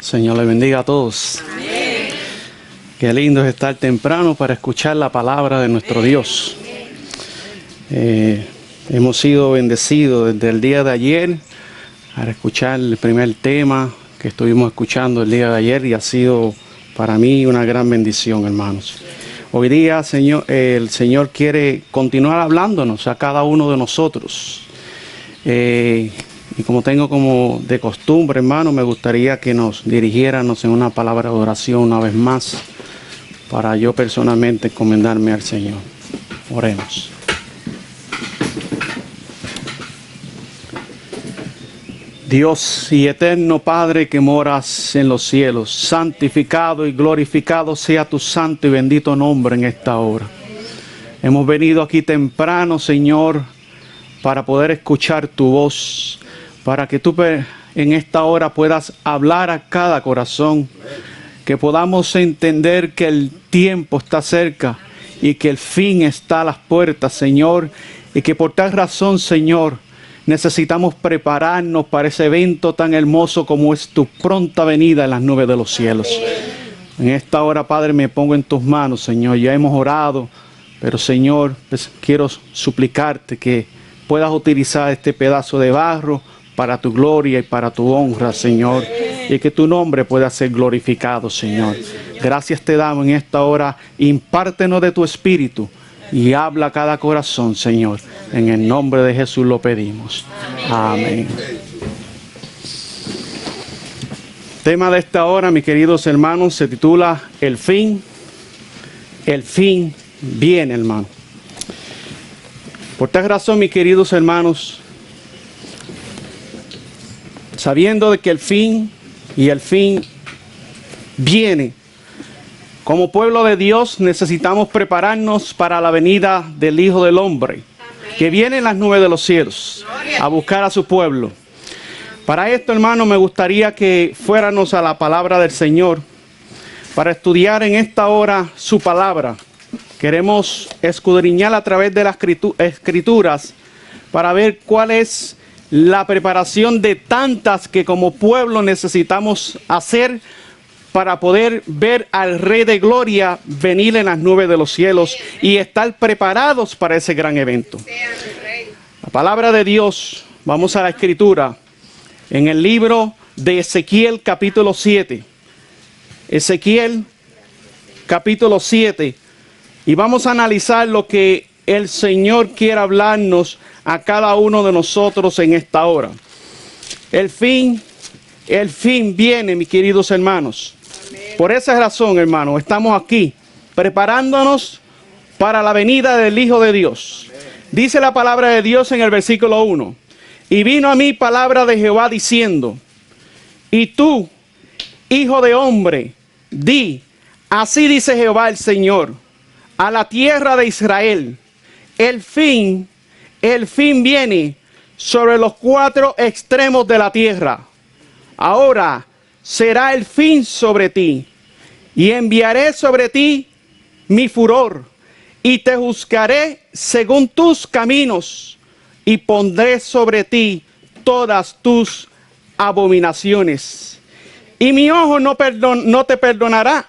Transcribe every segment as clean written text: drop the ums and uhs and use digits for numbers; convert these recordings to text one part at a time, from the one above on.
Señor le bendiga a todos. Amén. Qué lindo es estar temprano para escuchar la palabra de nuestro Dios. Hemos sido bendecidos desde el día de ayer para escuchar el primer tema que estuvimos escuchando el día de ayer y ha sido para mí una gran bendición, hermanos. Hoy día, el Señor quiere continuar hablándonos a cada uno de nosotros. Y como tengo como de costumbre, hermano, me gustaría que nos dirigiéramos en una palabra de oración una vez más para yo personalmente encomendarme al Señor. Oremos. Dios y eterno Padre que moras en los cielos, santificado y glorificado sea tu santo y bendito nombre en esta hora. Hemos venido aquí temprano, Señor, para poder escuchar tu voz, para que tú en esta hora puedas hablar a cada corazón, que podamos entender que el tiempo está cerca y que el fin está a las puertas, Señor, y que por tal razón, Señor, necesitamos prepararnos para ese evento tan hermoso como es tu pronta venida en las nubes de los cielos. En esta hora, Padre, me pongo en tus manos, Señor. Ya hemos orado, pero, Señor, pues, quiero suplicarte que puedas utilizar este pedazo de barro para tu gloria y para tu honra, Señor, y que tu nombre pueda ser glorificado, Señor. Gracias te damos en esta hora. Impártenos de tu espíritu y habla a cada corazón, Señor. En el nombre de Jesús lo pedimos. Amén. Tema de esta hora, mis queridos hermanos, se titula El fin viene, hermano. Por tal razón, mis queridos hermanos, sabiendo de que el fin viene, como pueblo de Dios necesitamos prepararnos para la venida del Hijo del Hombre, que viene en las nubes de los cielos a buscar a su pueblo. Para esto, hermano, me gustaría que fuéramos a la palabra del Señor para estudiar en esta hora su palabra. Queremos escudriñar a través de las escrituras para ver cuál es la preparación de tantas que como pueblo necesitamos hacer para poder ver al Rey de Gloria venir en las nubes de los cielos y estar preparados para ese gran evento. La palabra de Dios, vamos a la escritura, en el libro de Ezequiel capítulo 7. Ezequiel capítulo 7. Y vamos a analizar lo que el Señor quiere hablarnos a cada uno de nosotros en esta hora. El fin viene, mis queridos hermanos. Por esa razón, hermanos, estamos aquí preparándonos para la venida del Hijo de Dios. Dice la palabra de Dios en el versículo 1. Y vino a mí palabra de Jehová diciendo, y tú, hijo de hombre, di, así dice Jehová el Señor, a la tierra de Israel, el fin viene sobre los cuatro extremos de la tierra. Ahora será el fin sobre ti, y enviaré sobre ti mi furor, y te juzgaré según tus caminos, y pondré sobre ti todas tus abominaciones. Y mi ojo no te perdonará,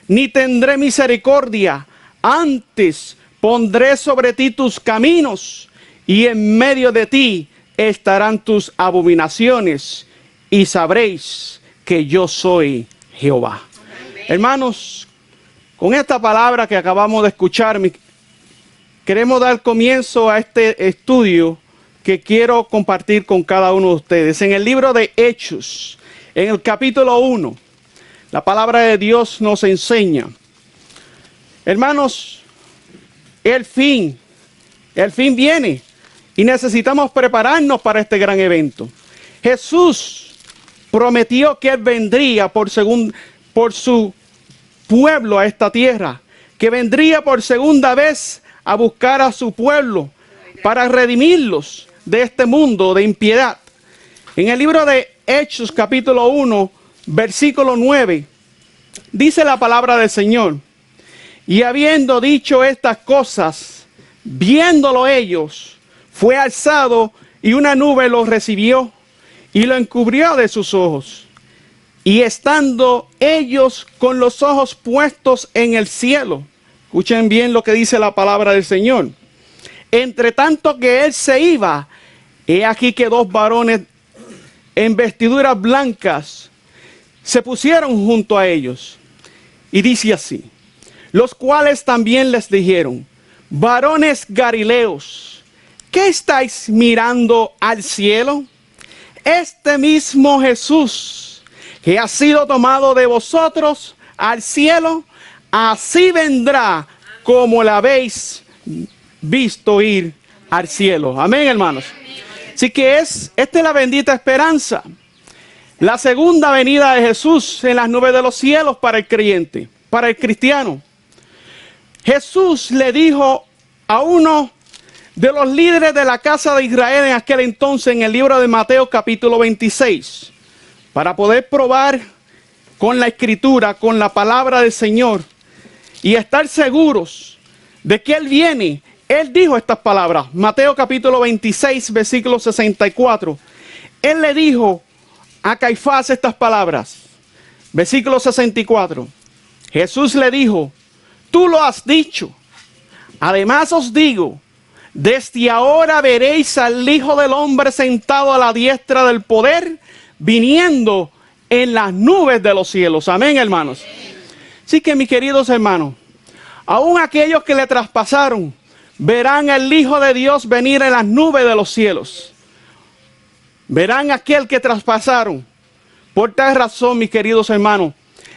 ni tendré misericordia, antes pondré sobre ti tus caminos, y en medio de ti estarán tus abominaciones, y sabréis que yo soy Jehová. Amén. Hermanos, con esta palabra que acabamos de escuchar, queremos dar comienzo a este estudio que quiero compartir con cada uno de ustedes. En el libro de Hechos, en el capítulo 1, la palabra de Dios nos enseña, hermanos, el fin viene y necesitamos prepararnos para este gran evento. Jesús prometió que Él vendría por su pueblo a esta tierra, que vendría por segunda vez a buscar a su pueblo para redimirlos de este mundo de impiedad. En el libro de Hechos capítulo 1, versículo 9, dice la palabra del Señor, y habiendo dicho estas cosas, viéndolo ellos, fue alzado y una nube lo recibió y lo encubrió de sus ojos. Y estando ellos con los ojos puestos en el cielo, escuchen bien lo que dice la palabra del Señor. Entre tanto que él se iba, he aquí que dos varones en vestiduras blancas se pusieron junto a ellos. Y dice así, los cuales también les dijeron, varones galileos, ¿qué estáis mirando al cielo? Este mismo Jesús, que ha sido tomado de vosotros al cielo, así vendrá como la habéis visto ir al cielo. Amén, hermanos. Así que esta es la bendita esperanza. La segunda venida de Jesús en las nubes de los cielos para el creyente, para el cristiano. Jesús le dijo a uno de los líderes de la casa de Israel en aquel entonces, en el libro de Mateo capítulo 26, para poder probar con la escritura, con la palabra del Señor y estar seguros de que Él viene. Él dijo estas palabras, Mateo capítulo 26, versículo 64. Él le dijo a Caifás estas palabras, versículo 64. Jesús le dijo, tú lo has dicho. Además os digo, desde ahora veréis al Hijo del Hombre sentado a la diestra del poder, viniendo en las nubes de los cielos. Amén, hermanos. Así que, mis queridos hermanos, aún aquellos que le traspasaron, verán al Hijo de Dios venir en las nubes de los cielos. Verán a aquel que traspasaron. Por tal razón, mis queridos hermanos,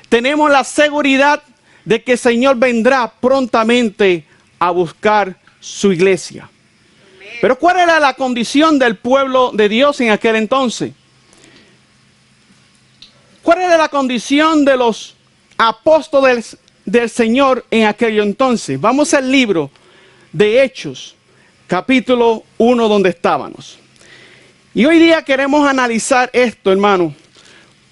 tenemos la seguridad de que el Señor vendrá prontamente a buscar su iglesia. Pero ¿cuál era la condición del pueblo de Dios en aquel entonces? ¿Cuál era la condición de los apóstoles del Señor en aquel entonces? Vamos al libro de Hechos, capítulo 1, donde estábamos. Y hoy día queremos analizar esto, hermano,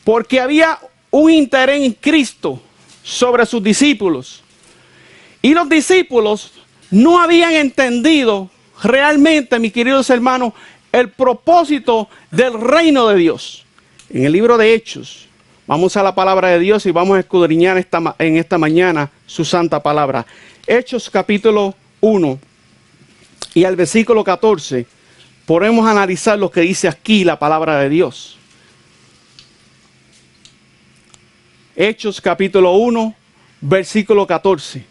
porque había un interés en Cristo sobre sus discípulos. Y los discípulos no habían entendido realmente, mis queridos hermanos, el propósito del reino de Dios. En el libro de Hechos, vamos a la palabra de Dios y vamos a escudriñar en esta mañana su santa palabra. Hechos capítulo 1 y al versículo 14, podemos analizar lo que dice aquí la palabra de Dios. Hechos capítulo 1, versículo 14.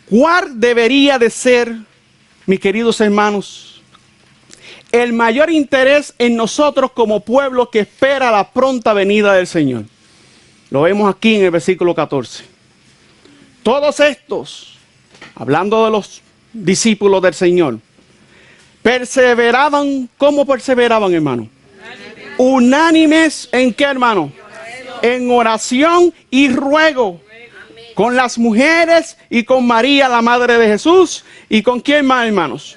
¿Cuál debería de ser, mis queridos hermanos, el mayor interés en nosotros como pueblo que espera la pronta venida del Señor? Lo vemos aquí en el versículo 14. Todos estos, hablando de los discípulos del Señor, perseveraban. ¿Cómo perseveraban, hermano? Unánimes ¿en qué, hermano? En oración y ruego. Con las mujeres y con María, la madre de Jesús. ¿Y con quién más, hermanos?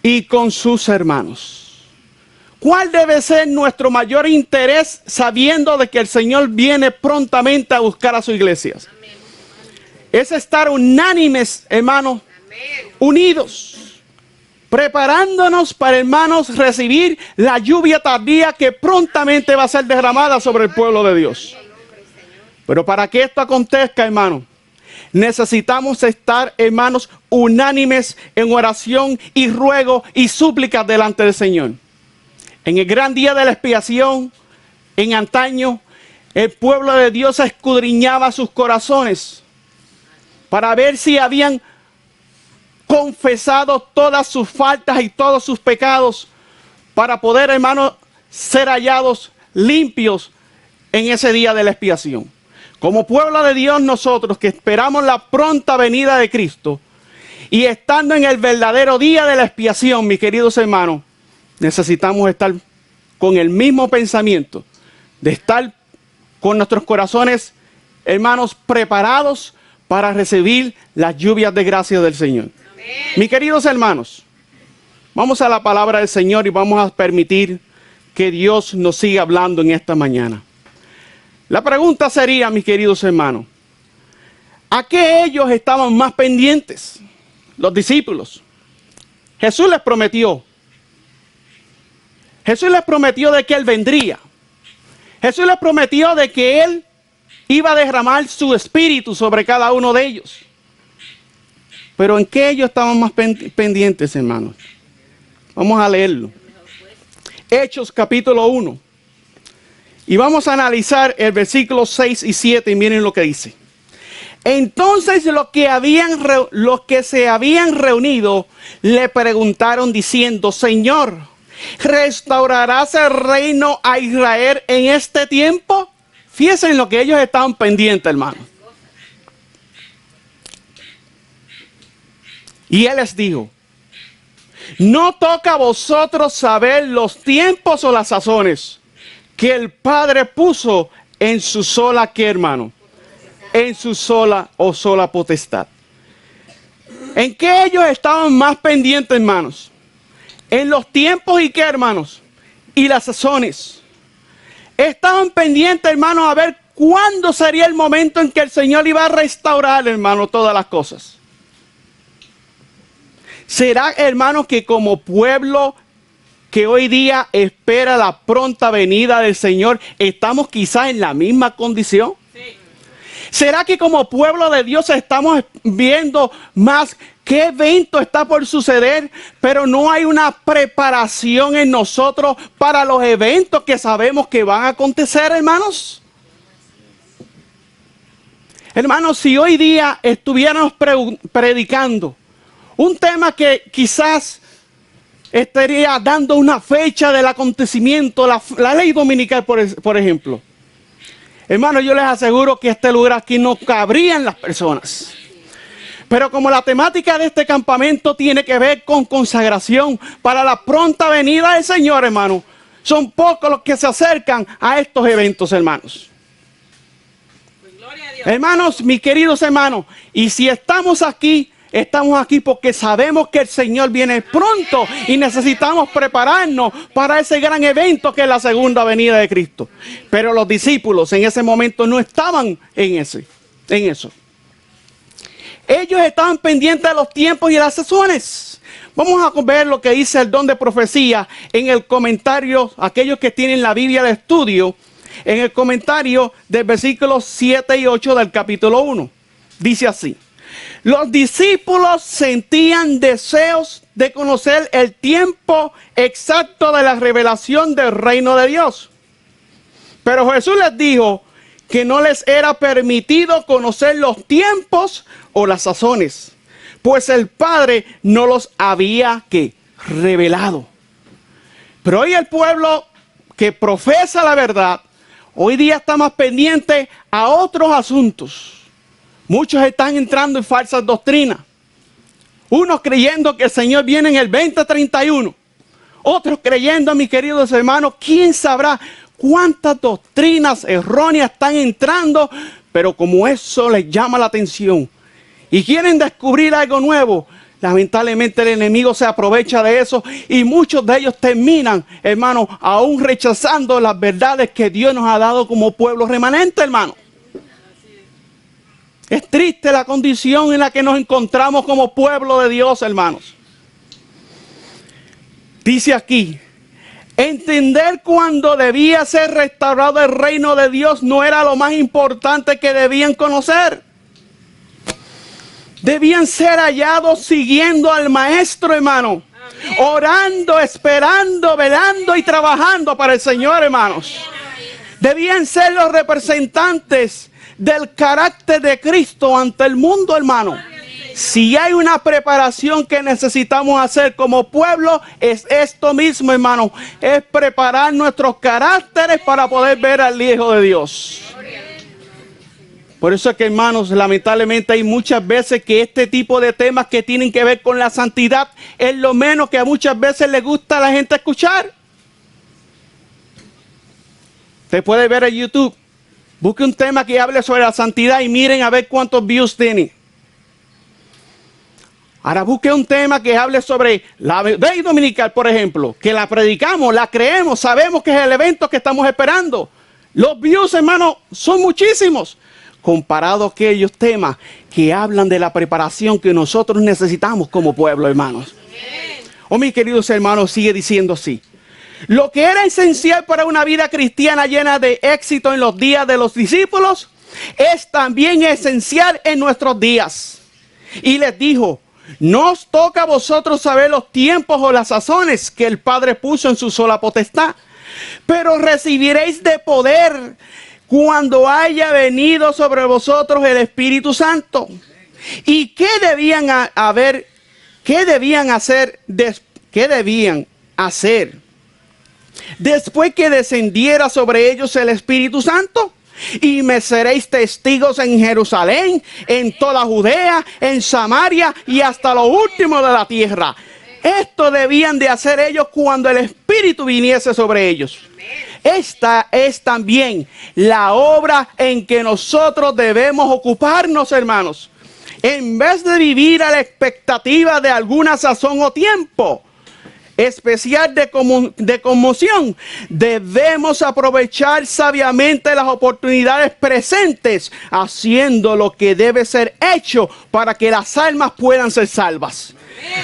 Y con sus hermanos. ¿Cuál debe ser nuestro mayor interés sabiendo de que el Señor viene prontamente a buscar a su iglesia? Es estar unánimes, hermanos, unidos, preparándonos para, hermanos, recibir la lluvia tardía que prontamente va a ser derramada sobre el pueblo de Dios. Pero para que esto acontezca, hermanos, necesitamos estar, hermanos, unánimes en oración y ruego y súplicas delante del Señor. En el gran día de la expiación, en antaño, el pueblo de Dios escudriñaba sus corazones para ver si habían confesado todas sus faltas y todos sus pecados, para poder, hermanos, ser hallados limpios en ese día de la expiación. Como pueblo de Dios, nosotros que esperamos la pronta venida de Cristo y estando en el verdadero día de la expiación, mis queridos hermanos, necesitamos estar con el mismo pensamiento, de estar con nuestros corazones, hermanos, preparados para recibir las lluvias de gracia del Señor. Amén. Mis queridos hermanos, vamos a la palabra del Señor y vamos a permitir que Dios nos siga hablando en esta mañana. La pregunta sería, mis queridos hermanos, ¿a qué ellos estaban más pendientes? Los discípulos. Jesús les prometió de que Él vendría. Jesús les prometió de que Él iba a derramar su espíritu sobre cada uno de ellos. Pero ¿en qué ellos estaban más pendientes, hermanos? Vamos a leerlo. Hechos capítulo 1. Y vamos a analizar el versículo 6 y 7 y miren lo que dice. Entonces los que se habían reunido le preguntaron diciendo, Señor, ¿restaurarás el reino a Israel en este tiempo? Fíjense en lo que ellos estaban pendientes, hermano. Y Él les dijo, no toca a vosotros saber los tiempos o las sazones que el Padre puso en su sola, ¿qué, hermano? En su sola potestad. ¿En qué ellos estaban más pendientes, hermanos? En los tiempos y qué, hermanos, y las sazones. Estaban pendientes, hermanos, a ver cuándo sería el momento en que el Señor iba a restaurar, hermanos, todas las cosas. ¿Será, hermanos, que como pueblo que hoy día espera la pronta venida del Señor, estamos quizás en la misma condición? Sí. ¿Será que como pueblo de Dios estamos viendo más qué evento está por suceder, pero no hay una preparación en nosotros para los eventos que sabemos que van a acontecer, hermanos? Hermanos, si hoy día estuviéramos predicando un tema que quizás estaría dando una fecha del acontecimiento, la ley dominical, por ejemplo. Hermanos, yo les aseguro que este lugar aquí no cabrían las personas. Pero como la temática de este campamento tiene que ver con consagración para la pronta venida del Señor, hermanos, son pocos los que se acercan a estos eventos, hermanos. Hermanos, mis queridos hermanos, y si estamos aquí porque sabemos que el Señor viene pronto y necesitamos prepararnos para ese gran evento que es la segunda venida de Cristo. Pero los discípulos en ese momento no estaban en eso. Ellos estaban pendientes de los tiempos y las sazones. Vamos a ver lo que dice el don de profecía en el comentario, aquellos que tienen la Biblia de estudio, en el comentario del versículo 7 y 8 del capítulo 1. Dice así. Los discípulos sentían deseos de conocer el tiempo exacto de la revelación del reino de Dios. Pero Jesús les dijo que no les era permitido conocer los tiempos o las sazones, pues el Padre no los había revelado. Pero hoy el pueblo que profesa la verdad, hoy día está más pendiente a otros asuntos. Muchos están entrando en falsas doctrinas. Unos creyendo que el Señor viene en el 2031. Otros creyendo, mis queridos hermanos, quién sabrá cuántas doctrinas erróneas están entrando. Pero como eso les llama la atención y quieren descubrir algo nuevo, lamentablemente el enemigo se aprovecha de eso. Y muchos de ellos terminan, hermanos, aún rechazando las verdades que Dios nos ha dado como pueblo remanente, hermanos. Es triste la condición en la que nos encontramos como pueblo de Dios, hermanos. Dice aquí, entender cuándo debía ser restaurado el reino de Dios no era lo más importante que debían conocer. Debían ser hallados siguiendo al Maestro, hermano. Amén. Orando, esperando, velando y trabajando para el Señor, hermanos. Debían ser los representantes del carácter de Cristo ante el mundo, hermano. Si hay una preparación que necesitamos hacer como pueblo, es esto mismo, hermano. Es preparar nuestros caracteres para poder ver al Hijo de Dios. Por eso es que, hermanos, lamentablemente hay muchas veces que este tipo de temas que tienen que ver con la santidad es lo menos que a muchas veces le gusta a la gente escuchar. Usted puede ver en YouTube. Busque un tema que hable sobre la santidad y miren a ver cuántos views tiene. Ahora busque un tema que hable sobre la ley dominical, por ejemplo, que la predicamos, la creemos, sabemos que es el evento que estamos esperando. Los views, hermanos, son muchísimos, comparado a aquellos temas que hablan de la preparación que nosotros necesitamos como pueblo, hermanos. Oh, mis queridos hermanos, sigue diciendo así. Lo que era esencial para una vida cristiana llena de éxito en los días de los discípulos es también esencial en nuestros días. Y les dijo: no os toca a vosotros saber los tiempos o las sazones que el Padre puso en su sola potestad, pero recibiréis de poder cuando haya venido sobre vosotros el Espíritu Santo. ¿Y qué debían hacer después que descendiera sobre ellos el Espíritu Santo? Y me seréis testigos en Jerusalén, en toda Judea, en Samaria y hasta lo último de la tierra. Esto debían de hacer ellos cuando el Espíritu viniese sobre ellos. Esta es también la obra en que nosotros debemos ocuparnos, hermanos. En vez de vivir a la expectativa de alguna sazón o tiempo especial de conmoción, debemos aprovechar sabiamente las oportunidades presentes, haciendo lo que debe ser hecho para que las almas puedan ser salvas.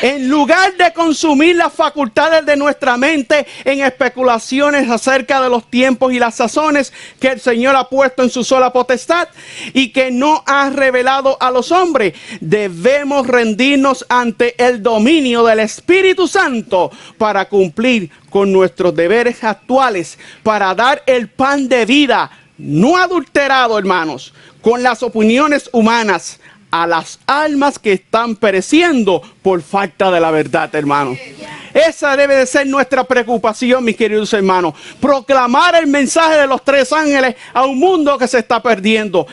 En lugar de consumir las facultades de nuestra mente en especulaciones acerca de los tiempos y las sazones que el Señor ha puesto en su sola potestad y que no ha revelado a los hombres, debemos rendirnos ante el dominio del Espíritu Santo para cumplir con nuestros deberes actuales, para dar el pan de vida no adulterado, hermanos, con las opiniones humanas a las almas que están pereciendo por falta de la verdad, hermanos. Esa debe de ser nuestra preocupación, mis queridos hermanos. Proclamar el mensaje de los tres ángeles a un mundo que se está perdiendo.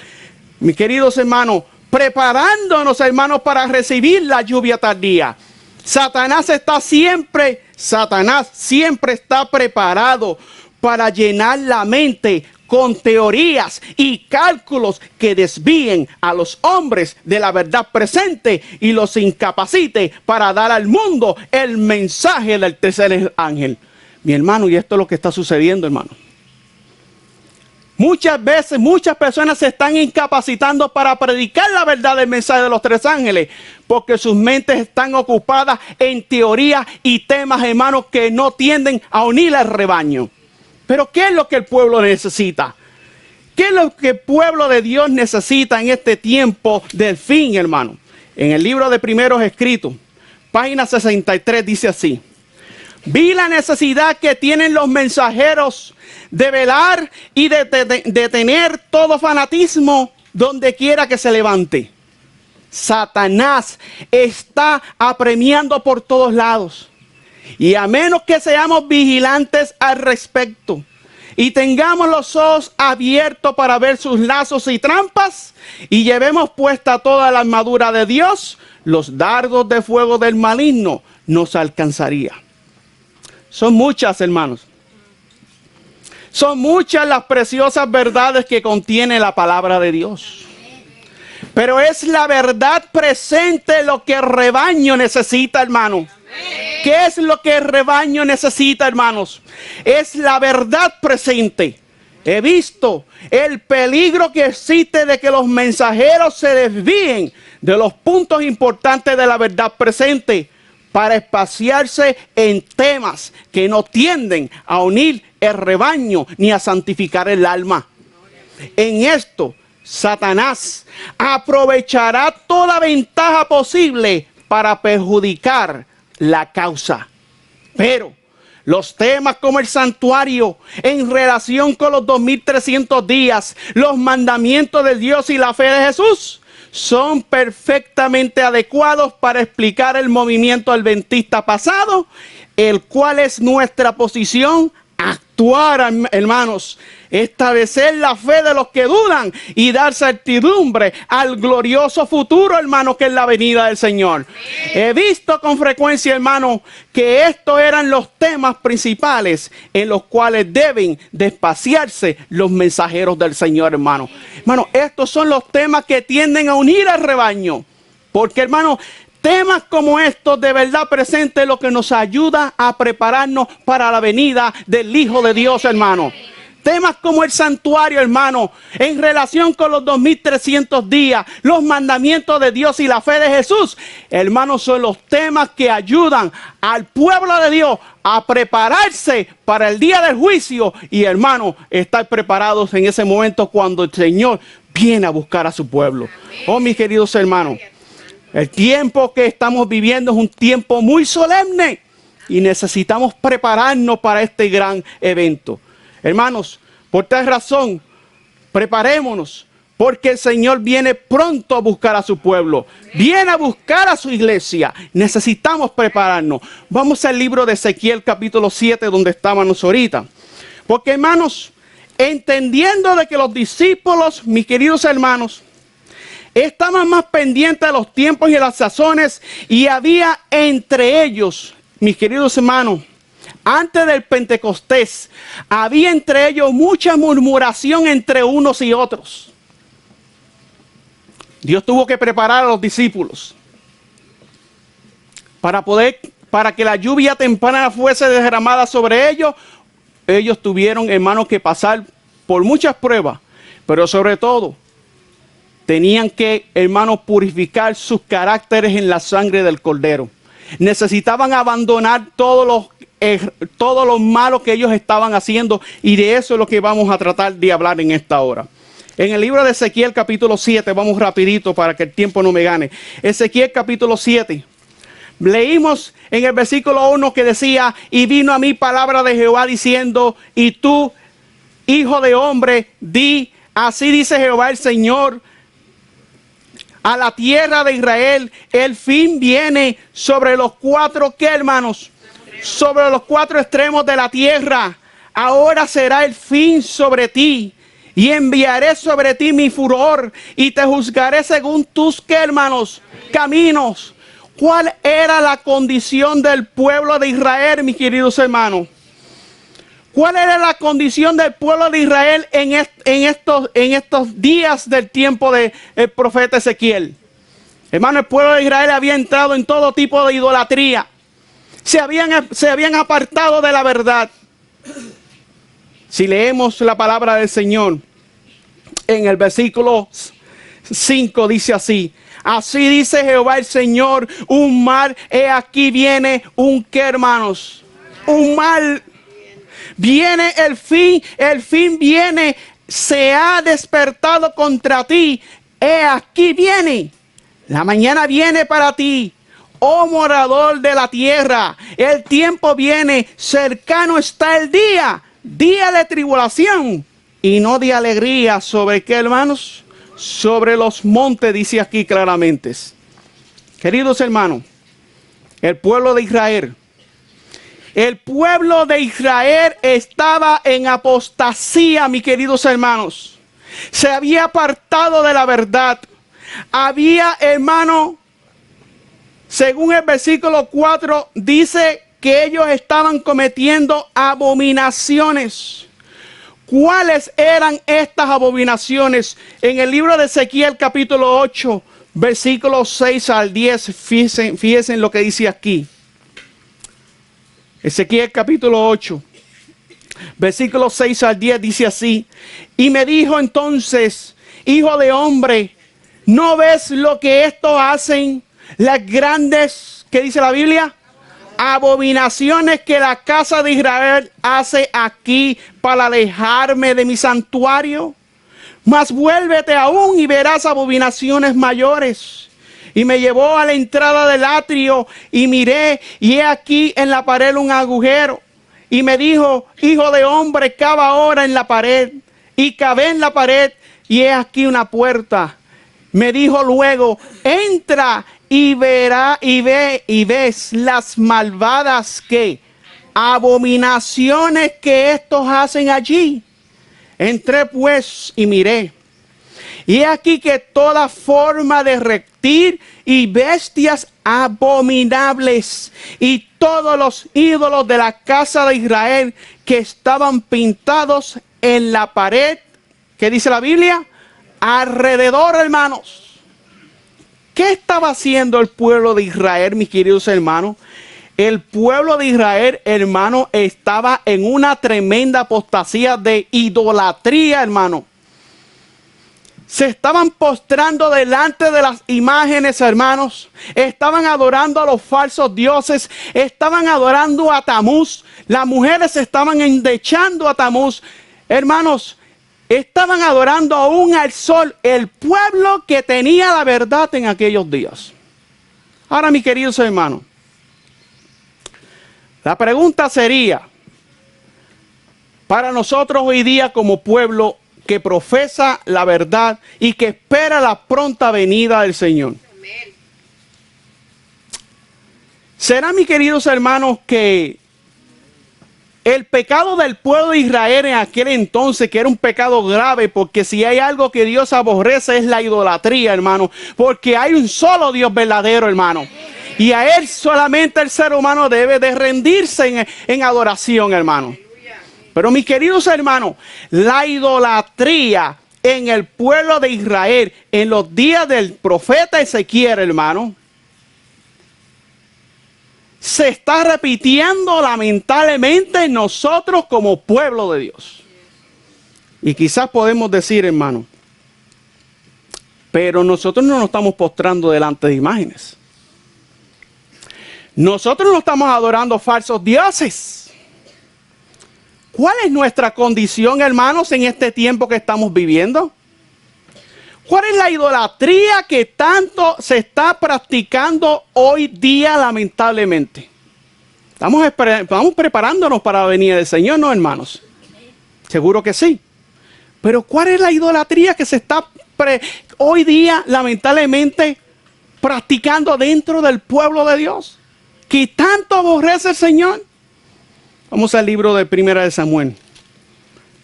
Mis queridos hermanos, preparándonos, hermanos, para recibir la lluvia tardía. Satanás siempre está preparado para llenar la mente con teorías y cálculos que desvíen a los hombres de la verdad presente y los incapacite para dar al mundo el mensaje del tercer ángel. Mi hermano, y esto es lo que está sucediendo, hermano. Muchas veces, muchas personas se están incapacitando para predicar la verdad del mensaje de los tres ángeles, porque sus mentes están ocupadas en teorías y temas, hermanos, que no tienden a unir al rebaño. Pero ¿qué es lo que el pueblo necesita? ¿Qué es lo que el pueblo de Dios necesita en este tiempo del fin, hermano? En el libro de Primeros Escritos, página 63, dice así: vi la necesidad que tienen los mensajeros de velar y de tener todo fanatismo donde quiera que se levante. Satanás está apremiando por todos lados. Y a menos que seamos vigilantes al respecto y tengamos los ojos abiertos para ver sus lazos y trampas y llevemos puesta toda la armadura de Dios, los dardos de fuego del maligno nos alcanzaría. Son muchas, hermanos. Son muchas las preciosas verdades que contiene la palabra de Dios. Pero es la verdad presente lo que el rebaño necesita, hermano. ¿Qué es lo que el rebaño necesita, hermanos? Es la verdad presente. He visto el peligro que existe de que los mensajeros se desvíen de los puntos importantes de la verdad presente para espaciarse en temas que no tienden a unir el rebaño ni a santificar el alma. En esto, Satanás aprovechará toda ventaja posible para perjudicar la causa. Pero los temas como el santuario en relación con los 2300 días, los mandamientos de Dios y la fe de Jesús son perfectamente adecuados para explicar el movimiento adventista pasado, el cual es nuestra posición actuar, hermanos, establecer la fe de los que dudan y dar certidumbre al glorioso futuro, hermanos, que es la venida del Señor. He visto con frecuencia, hermanos, que estos eran los temas principales en los cuales deben despaciarse los mensajeros del Señor, hermanos. Hermanos, estos son los temas que tienden a unir al rebaño, porque, hermanos, temas como estos de verdad presente es lo que nos ayuda a prepararnos para la venida del Hijo de Dios, hermano. Temas como el santuario, hermano, en relación con los 2300 días, los mandamientos de Dios y la fe de Jesús, hermano, son los temas que ayudan al pueblo de Dios a prepararse para el día del juicio y, hermano, estar preparados en ese momento cuando el Señor viene a buscar a su pueblo. Oh, mis queridos hermanos, el tiempo que estamos viviendo es un tiempo muy solemne y necesitamos prepararnos para este gran evento. Hermanos, por tal razón, preparémonos, porque el Señor viene pronto a buscar a su pueblo, viene a buscar a su iglesia. Necesitamos prepararnos. Vamos al libro de Ezequiel capítulo 7, donde estábamos ahorita. Porque, hermanos, entendiendo de que los discípulos, mis queridos hermanos, estaban más pendientes de los tiempos y de las sazones, y había entre ellos, mis queridos hermanos, antes del Pentecostés, había entre ellos mucha murmuración entre unos y otros. Dios tuvo que preparar a los discípulos para que la lluvia temprana fuese derramada sobre ellos. Ellos tuvieron, hermanos, que pasar por muchas pruebas, pero sobre todo tenían que, hermanos, purificar sus caracteres en la sangre del Cordero. Necesitaban abandonar todo lo malo que ellos estaban haciendo, y de eso es lo que vamos a tratar de hablar en esta hora. En el libro de Ezequiel capítulo 7, vamos rapidito para que el tiempo no me gane. Ezequiel capítulo 7, leímos en el versículo 1 que decía: y vino a mí palabra de Jehová diciendo, y tú, hijo de hombre, di, así dice Jehová el Señor, a la tierra de Israel, el fin viene sobre los cuatro, ¿qué, hermanos? Sobre los cuatro extremos de la tierra. Ahora será el fin sobre ti, y enviaré sobre ti mi furor, y te juzgaré según tus, ¿qué, hermanos? Caminos. ¿Cuál era la condición del pueblo de Israel, mis queridos hermanos? ¿Cuál era la condición del pueblo de Israel en estos días del tiempo del profeta Ezequiel? Hermano, el pueblo de Israel había entrado en todo tipo de idolatría. Se habían apartado de la verdad. Si leemos la palabra del Señor, en el versículo 5 dice así: así dice Jehová el Señor, un mal, he aquí viene un, ¿qué, hermanos? Un mal. Viene el fin viene, se ha despertado contra ti, he aquí viene, la mañana viene para ti, oh morador de la tierra, el tiempo viene, cercano está el día de tribulación y no de alegría. ¿Sobre qué, hermanos? Sobre los montes, dice aquí claramente. Queridos hermanos, el pueblo de Israel, estaba en apostasía, mis queridos hermanos. Se había apartado de la verdad. Había, hermano, según el versículo 4, dice que ellos estaban cometiendo abominaciones. ¿Cuáles eran estas abominaciones? En el libro de Ezequiel capítulo 8, versículos 6 al 10, fíjense en lo que dice aquí. Ezequiel capítulo 8, versículos 6 al 10 dice así: y me dijo entonces, hijo de hombre, ¿no ves lo que estos hacen? Las grandes, ¿qué dice la Biblia? Abominaciones que la casa de Israel hace aquí para alejarme de mi santuario. Mas vuélvete aún y verás abominaciones mayores. Y me llevó a la entrada del atrio y miré, y he aquí en la pared un agujero. Y me dijo, hijo de hombre, cava ahora en la pared. Y cavé en la pared, y he aquí una puerta. Me dijo luego, entra y ves las malvadas abominaciones que estos hacen allí. Entré pues y miré. Y he aquí que toda forma de reptil y bestias abominables y todos los ídolos de la casa de Israel que estaban pintados en la pared, ¿qué dice la Biblia? Alrededor, hermanos. ¿Qué estaba haciendo el pueblo de Israel, mis queridos hermanos? El pueblo de Israel, hermano, estaba en una tremenda apostasía de idolatría, hermano. Se estaban postrando delante de las imágenes, hermanos. Estaban adorando a los falsos dioses. Estaban adorando a Tamuz. Las mujeres estaban endechando a Tamuz. Hermanos, estaban adorando aún al sol. El pueblo que tenía la verdad en aquellos días. Ahora, mis queridos hermanos, la pregunta sería, para nosotros hoy día como pueblo que profesa la verdad y que espera la pronta venida del Señor. Amén. ¿Será, mis queridos hermanos, que el pecado del pueblo de Israel en aquel entonces, que era un pecado grave, porque si hay algo que Dios aborrece es la idolatría, hermano, porque hay un solo Dios verdadero, hermano, y a Él solamente el ser humano debe de rendirse en adoración, hermano? Pero mis queridos hermanos, la idolatría en el pueblo de Israel en los días del profeta Ezequiel, hermano, se está repitiendo lamentablemente en nosotros como pueblo de Dios. Y quizás podemos decir, hermano, pero nosotros no nos estamos postrando delante de imágenes. Nosotros no estamos adorando falsos dioses. ¿Cuál es nuestra condición, hermanos, en este tiempo que estamos viviendo? ¿Cuál es la idolatría que tanto se está practicando hoy día, lamentablemente? Estamos preparándonos para la venida del Señor, ¿no, hermanos? Seguro que sí. Pero ¿cuál es la idolatría que se está hoy día, lamentablemente, practicando dentro del pueblo de Dios? ¿Que tanto aborrece el Señor? Vamos al libro de Primera de Samuel.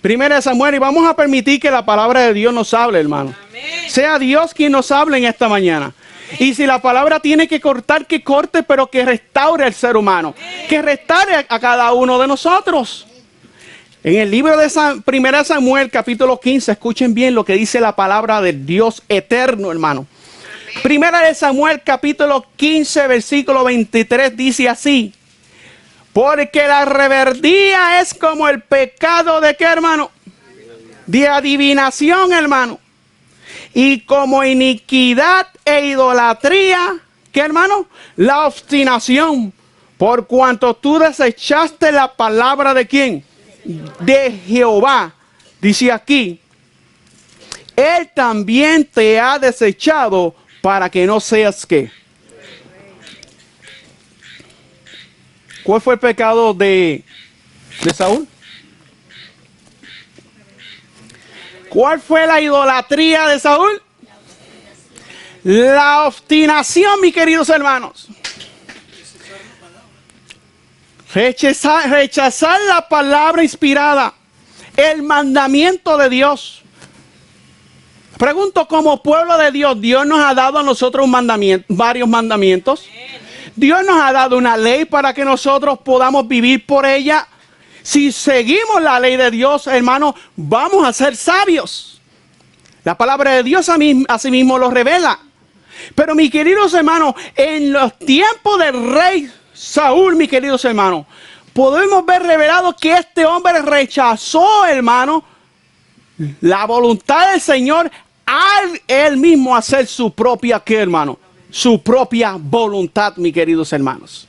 Primera de Samuel, y vamos a permitir que la palabra de Dios nos hable, hermano. Amén. Sea Dios quien nos hable en esta mañana. Amén. Y si la palabra tiene que cortar, que corte, pero que restaure al ser humano. Amén. Que restaure a cada uno de nosotros. En el libro de Primera de Samuel, capítulo 15, escuchen bien lo que dice la palabra del Dios eterno, hermano. Amén. Primera de Samuel, capítulo 15, versículo 23, dice así. Porque la rebeldía es como el pecado de ¿qué, hermano? De adivinación, hermano. Y como iniquidad e idolatría, ¿qué, hermano? La obstinación. Por cuanto tú desechaste la palabra de ¿quién? De Jehová. Dice aquí. Él también te ha desechado para que no seas ¿qué? ¿Cuál fue el pecado de Saúl? ¿Cuál fue la idolatría de Saúl? La obstinación, mis queridos hermanos. Rechazar la palabra inspirada, el mandamiento de Dios. Pregunto, como pueblo de Dios, Dios nos ha dado a nosotros varios mandamientos. Dios nos ha dado una ley para que nosotros podamos vivir por ella. Si seguimos la ley de Dios, hermanos, vamos a ser sabios. La palabra de Dios así mismo lo revela. Pero mis queridos hermanos, en los tiempos del rey Saúl, mis queridos hermanos, podemos ver revelado que este hombre rechazó, hermano, la voluntad del Señor al él mismo hacer su propia, ¿qué, hermano? Su propia voluntad, mis queridos hermanos.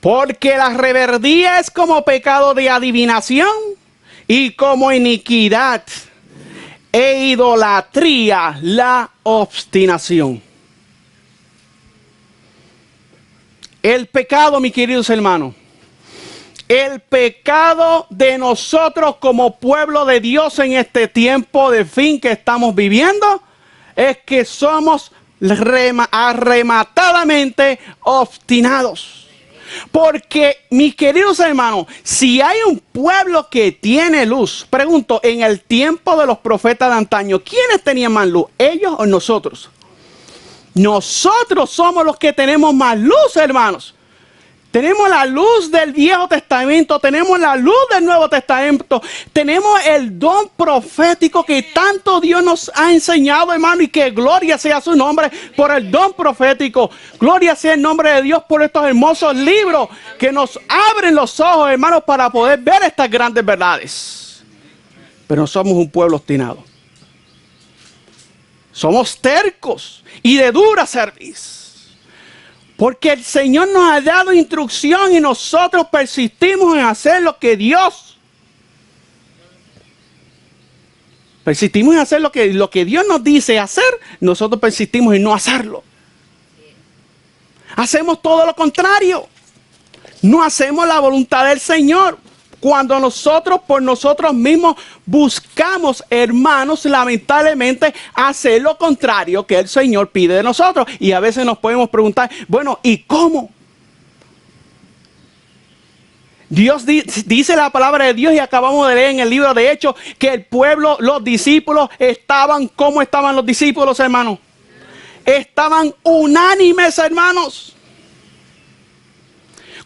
Porque la rebeldía es como pecado de adivinación y como iniquidad e idolatría la obstinación. El pecado, mis queridos hermanos, el pecado de nosotros como pueblo de Dios en este tiempo de fin que estamos viviendo es que somos arrematadamente obstinados. Porque, mis queridos hermanos, si hay un pueblo que tiene luz, pregunto, en el tiempo de los profetas de antaño, ¿quiénes tenían más luz? ¿Ellos o nosotros? Nosotros somos los que tenemos más luz, hermanos. Tenemos la luz del Viejo Testamento, tenemos la luz del Nuevo Testamento, tenemos el don profético que tanto Dios nos ha enseñado, hermano, y que gloria sea su nombre por el don profético. Gloria sea el nombre de Dios por estos hermosos libros que nos abren los ojos, hermanos, para poder ver estas grandes verdades. Pero no somos un pueblo obstinado. Somos tercos y de dura cerviz. Porque el Señor nos ha dado instrucción y nosotros persistimos en hacer lo que Dios. Persistimos en hacer lo que Dios nos dice hacer, nosotros persistimos en no hacerlo. Hacemos todo lo contrario. No hacemos la voluntad del Señor. Cuando nosotros por nosotros mismos buscamos, hermanos, lamentablemente hacer lo contrario que el Señor pide de nosotros. Y a veces nos podemos preguntar, bueno, ¿y cómo? Dios dice la palabra de Dios y acabamos de leer en el libro de Hechos que el pueblo, los discípulos estaban, ¿cómo estaban los discípulos, hermanos? Estaban unánimes, hermanos.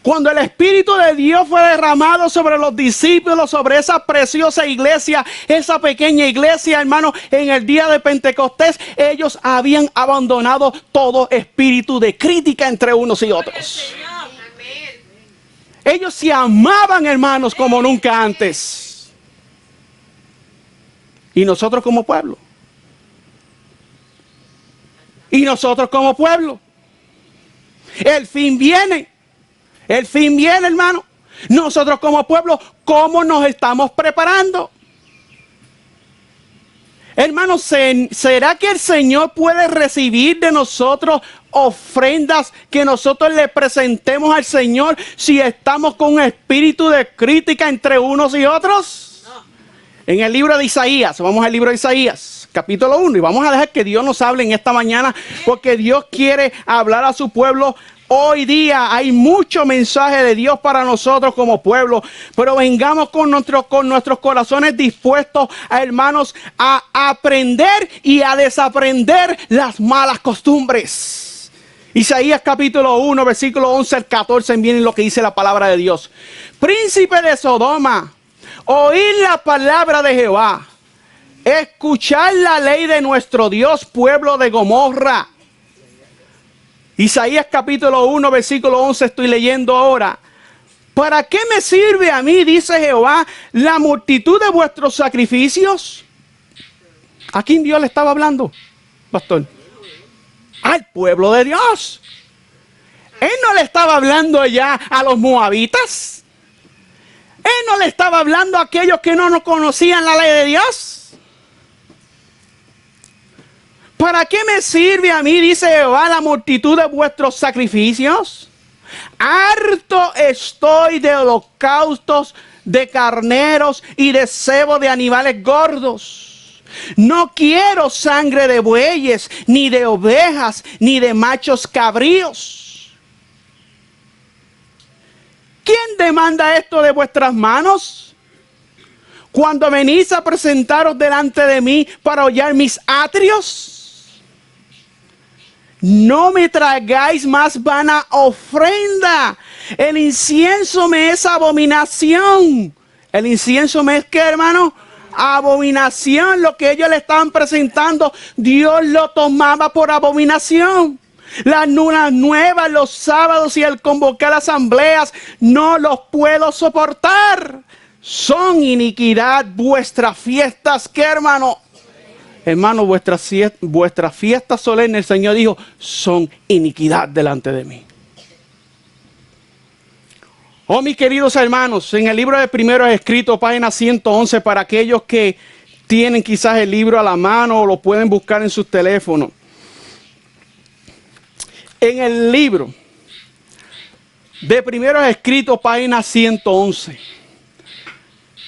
Cuando el Espíritu de Dios fue derramado sobre los discípulos, sobre esa preciosa iglesia, esa pequeña iglesia, hermano, en el día de Pentecostés, ellos habían abandonado todo espíritu de crítica entre unos y otros. Ellos se amaban, hermanos, como nunca antes. Y nosotros como pueblo. Y nosotros como pueblo. El fin viene. El fin viene, hermano. Nosotros como pueblo, ¿cómo nos estamos preparando? Hermanos, ¿será que el Señor puede recibir de nosotros ofrendas que nosotros le presentemos al Señor si estamos con un espíritu de crítica entre unos y otros? No. En el libro de Isaías, vamos al libro de Isaías, capítulo 1, y vamos a dejar que Dios nos hable en esta mañana, porque Dios quiere hablar a su pueblo. Hoy día hay mucho mensaje de Dios para nosotros como pueblo, pero vengamos con nuestros corazones dispuestos, hermanos, a aprender y a desaprender las malas costumbres. Isaías capítulo 1, versículo 11 al 14, miren lo que dice la palabra de Dios. Príncipe de Sodoma, oíd la palabra de Jehová, escuchad la ley de nuestro Dios, pueblo de Gomorra. Isaías capítulo 1, versículo 11, estoy leyendo ahora. ¿Para qué me sirve a mí, dice Jehová, la multitud de vuestros sacrificios? ¿A quién Dios le estaba hablando, pastor? Al pueblo de Dios. Él no le estaba hablando ya a los moabitas. Él no le estaba hablando a aquellos que no conocían la ley de Dios. ¿Para qué me sirve a mí, dice Jehová, la multitud de vuestros sacrificios? Harto estoy de holocaustos, de carneros y de cebo de animales gordos. No quiero sangre de bueyes, ni de ovejas, ni de machos cabríos. ¿Quién demanda esto de vuestras manos? Cuando venís a presentaros delante de mí para hollar mis atrios. No me traigáis más vana ofrenda. El incienso me es abominación. El incienso me es, ¿qué, hermano? Abominación. Lo que ellos le estaban presentando, Dios lo tomaba por abominación. Las lunas nuevas, los sábados y el convocar asambleas, no los puedo soportar. Son iniquidad vuestras fiestas, ¿qué, hermano? Hermano, vuestras fiestas solemnes, el Señor dijo, son iniquidad delante de mí. Oh, mis queridos hermanos, en el libro de Primeros Escritos, página 111, para aquellos que tienen quizás el libro a la mano o lo pueden buscar en sus teléfonos. En el libro de Primeros Escritos, página 111,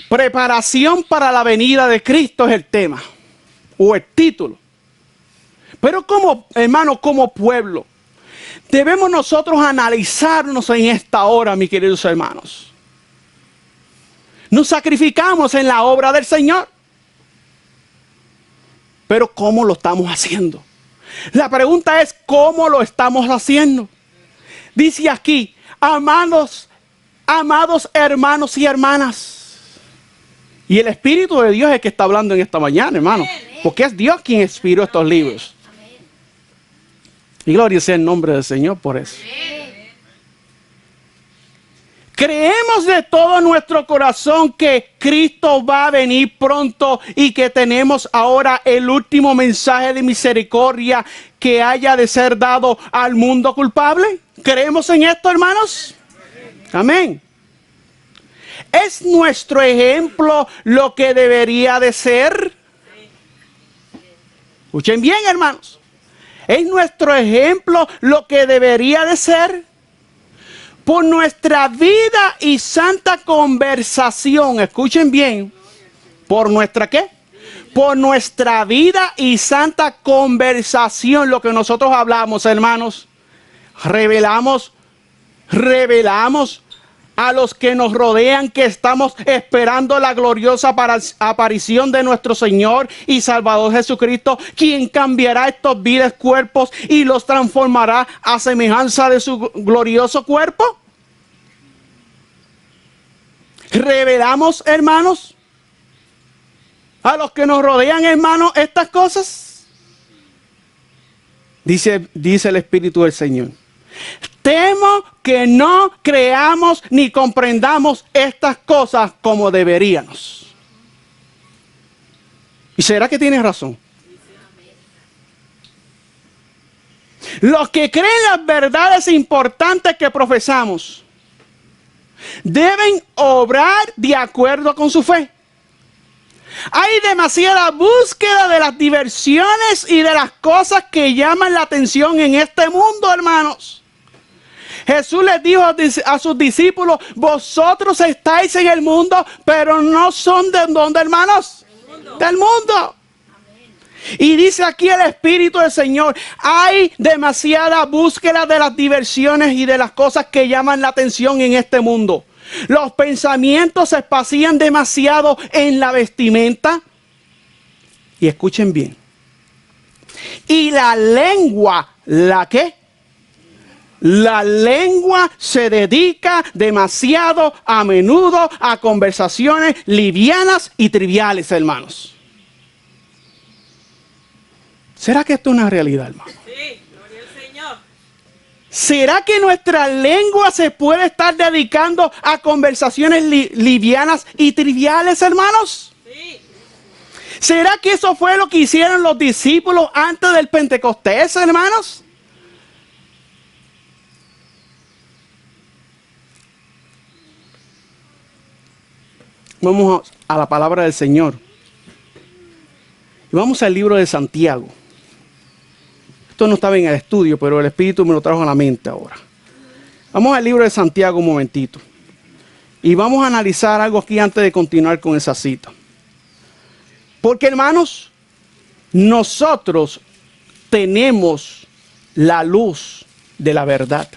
preparación para la venida de Cristo es el tema. O el título. Pero como, hermano, como pueblo, debemos nosotros analizarnos en esta hora, mis queridos hermanos. Nos sacrificamos en la obra del Señor. Pero ¿cómo lo estamos haciendo? La pregunta es, ¿cómo lo estamos haciendo? Dice aquí, amados hermanos y hermanas. Y el Espíritu de Dios es el que está hablando en esta mañana, hermano. Porque es Dios quien inspiró estos libros. Y gloria sea el nombre del Señor por eso. Creemos de todo nuestro corazón que Cristo va a venir pronto y que tenemos ahora el último mensaje de misericordia que haya de ser dado al mundo culpable. ¿Creemos en esto, hermanos? Amén. ¿Es nuestro ejemplo lo que debería de ser? Escuchen bien, hermanos. ¿Es nuestro ejemplo lo que debería de ser? Por nuestra vida y santa conversación, escuchen bien, ¿por nuestra qué? Por nuestra vida y santa conversación, lo que nosotros hablamos, hermanos, revelamos a los que nos rodean que estamos esperando la gloriosa aparición de nuestro Señor y Salvador Jesucristo, quien cambiará estos viles cuerpos y los transformará a semejanza de su glorioso cuerpo. ¿Revelamos, hermanos, a los que nos rodean, hermanos, estas cosas? Dice el Espíritu del Señor. Temo que no creamos ni comprendamos estas cosas como deberíamos. ¿Y será que tienes razón? Los que creen las verdades importantes que profesamos deben obrar de acuerdo con su fe. Hay demasiada búsqueda de las diversiones y de las cosas que llaman la atención en este mundo, hermanos. Jesús les dijo a sus discípulos: vosotros estáis en el mundo, pero no son de dónde, hermanos, del mundo. Y dice aquí el Espíritu del Señor: hay demasiada búsqueda de las diversiones y de las cosas que llaman la atención en este mundo. Los pensamientos se espacían demasiado en la vestimenta. Y escuchen bien. Y la lengua, ¿la qué? La lengua se dedica demasiado a menudo a conversaciones livianas y triviales, hermanos. ¿Será que esto es una realidad, hermano? Sí, gloria al Señor. ¿Será que nuestra lengua se puede estar dedicando a conversaciones livianas y triviales, hermanos? Sí. ¿Será que eso fue lo que hicieron los discípulos antes del Pentecostés, hermanos? Vamos a la palabra del Señor. Y vamos al libro de Santiago. Esto no estaba en el estudio, pero el Espíritu me lo trajo a la mente ahora. Vamos al libro de Santiago un momentito. Y vamos a analizar algo aquí antes de continuar con esa cita. Porque, hermanos, nosotros tenemos la luz de la verdad.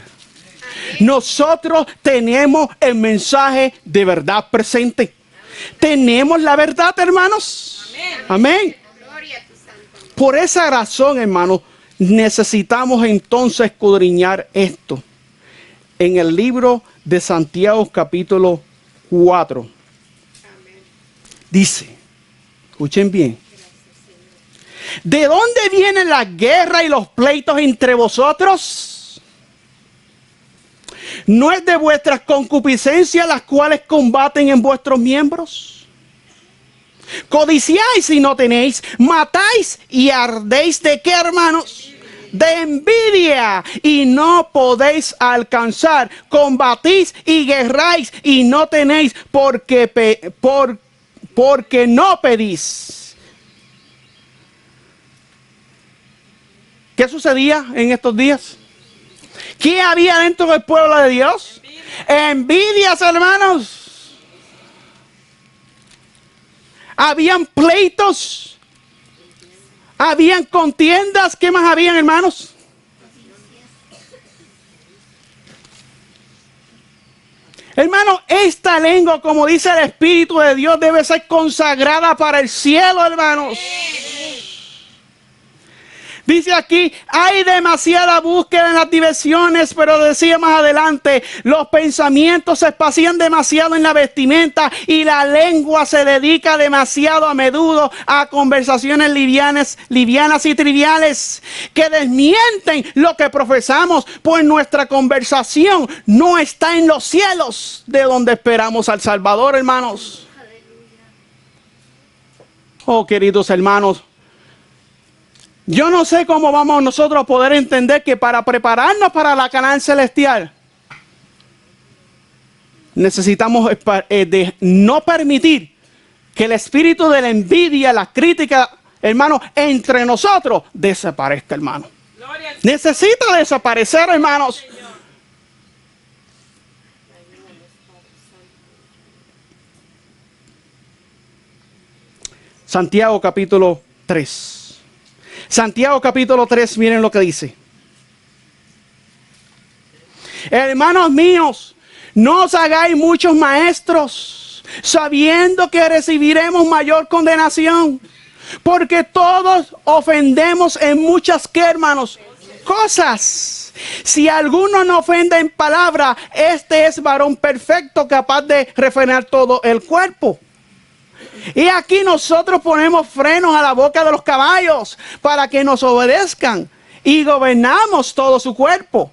Nosotros tenemos el mensaje de verdad presente. Tenemos la verdad, hermanos. Amén. Por esa razón, hermanos, necesitamos entonces escudriñar esto. En el libro de Santiago capítulo 4. Dice, escuchen bien. ¿De dónde vienen las guerras y los pleitos entre vosotros? ¿No es de vuestras concupiscencias las cuales combaten en vuestros miembros? Codiciáis y no tenéis, matáis y ardéis ¿de qué, hermanos? De envidia y no podéis alcanzar, combatís y guerráis y no tenéis porque no pedís. ¿Qué sucedía en estos días? ¿Qué había dentro del pueblo de Dios? Envidias, hermanos. Habían pleitos. Habían contiendas. ¿Qué más habían, hermanos? Hermano, esta lengua, como dice el Espíritu de Dios, debe ser consagrada para el cielo, hermanos. Dice aquí, hay demasiada búsqueda en las diversiones, pero decía más adelante, los pensamientos se espacian demasiado en la vestimenta y la lengua se dedica demasiado a menudo a conversaciones livianas y triviales que desmienten lo que profesamos, pues nuestra conversación no está en los cielos de donde esperamos al Salvador, hermanos. Oh, queridos hermanos, yo no sé cómo vamos nosotros a poder entender que para prepararnos para la Canaán celestial necesitamos no permitir que el espíritu de la envidia, la crítica, hermano, entre nosotros desaparezca, hermano. Necesita desaparecer, hermanos. Santiago capítulo 3. Santiago capítulo 3, miren lo que dice. Hermanos míos, no os hagáis muchos maestros, sabiendo que recibiremos mayor condenación. Porque todos ofendemos en muchas, ¿qué, hermanos? Cosas. Si alguno no ofende en palabra, este es varón perfecto, capaz de refrenar todo el cuerpo. Y aquí nosotros ponemos frenos a la boca de los caballos para que nos obedezcan y gobernamos todo su cuerpo.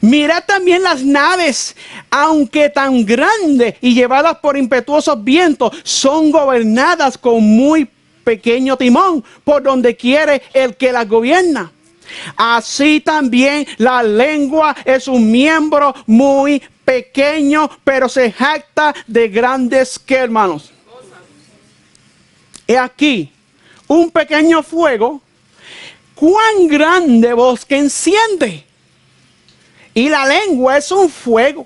Mirad también las naves, aunque tan grandes y llevadas por impetuosos vientos, son gobernadas con muy pequeño timón por donde quiere el que las gobierna. Así también la lengua es un miembro muy pequeño, pero se jacta de grandes, ¿qué, hermanos? He aquí un pequeño fuego, cuán grande bosque enciende. Y la lengua es un fuego,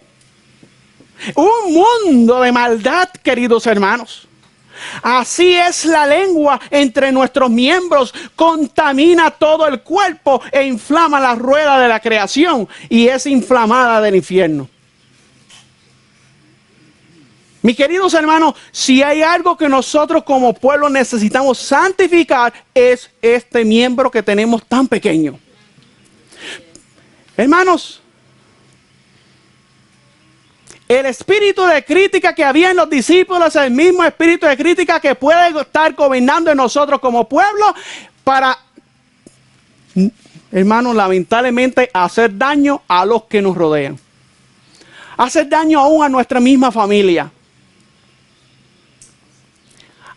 un mundo de maldad, queridos hermanos. Así es la lengua entre nuestros miembros, contamina todo el cuerpo e inflama la rueda de la creación y es inflamada del infierno. Mis queridos hermanos, si hay algo que nosotros como pueblo necesitamos santificar, es este miembro que tenemos tan pequeño. Hermanos, el espíritu de crítica que había en los discípulos es el mismo espíritu de crítica que puede estar gobernando en nosotros como pueblo para, hermanos, lamentablemente hacer daño a los que nos rodean. Hacer daño aún a nuestra misma familia.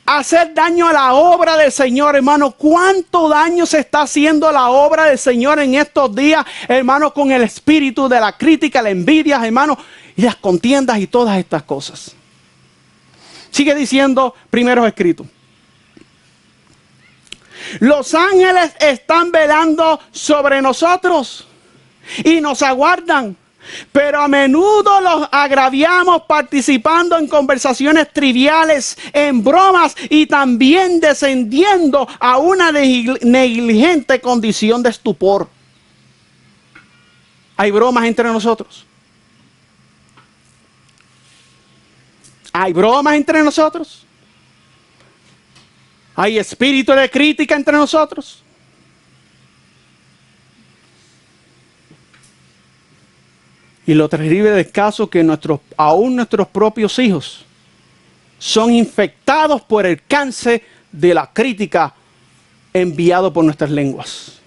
Hacer daño a la obra del Señor, hermano. ¿Cuánto daño se está haciendo a la obra del Señor en estos días, hermano, con el espíritu de la crítica, la envidia, hermano, y las contiendas y todas estas cosas? Sigue diciendo primeros escritos. Los ángeles están velando sobre nosotros y nos aguardan. Pero a menudo los agraviamos participando en conversaciones triviales, en bromas y también descendiendo a una negligente condición de estupor. ¿Hay bromas entre nosotros? ¿Hay bromas entre nosotros? ¿Hay espíritu de crítica entre nosotros? Y lo terrible del caso es que aún nuestros propios hijos son infectados por el cáncer de la crítica enviado por nuestras lenguas.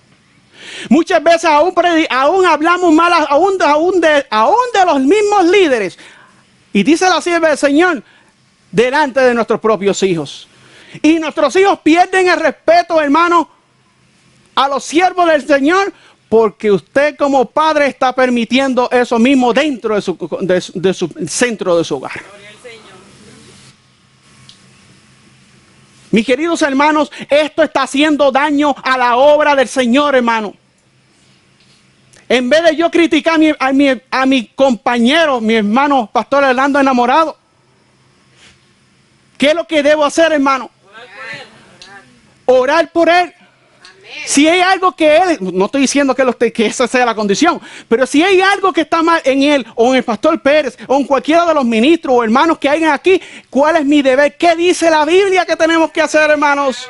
Muchas veces aún hablamos mal aún de los mismos líderes. Y dice la sierva del Señor, delante de nuestros propios hijos. Y nuestros hijos pierden el respeto, hermano, a los siervos del Señor, porque usted como padre está permitiendo eso mismo dentro de su centro de su hogar. Mis queridos hermanos, esto está haciendo daño a la obra del Señor, hermano. En vez de yo criticar a mi compañero, mi hermano Pastor Orlando enamorado, ¿qué es lo que debo hacer, hermano? Orar por él. Si hay algo que él, no estoy diciendo que esa sea la condición, pero si hay algo que está mal en él, o en el pastor Pérez, o en cualquiera de los ministros o hermanos que hayan aquí, ¿cuál es mi deber? ¿Qué dice la Biblia que tenemos que hacer, hermanos?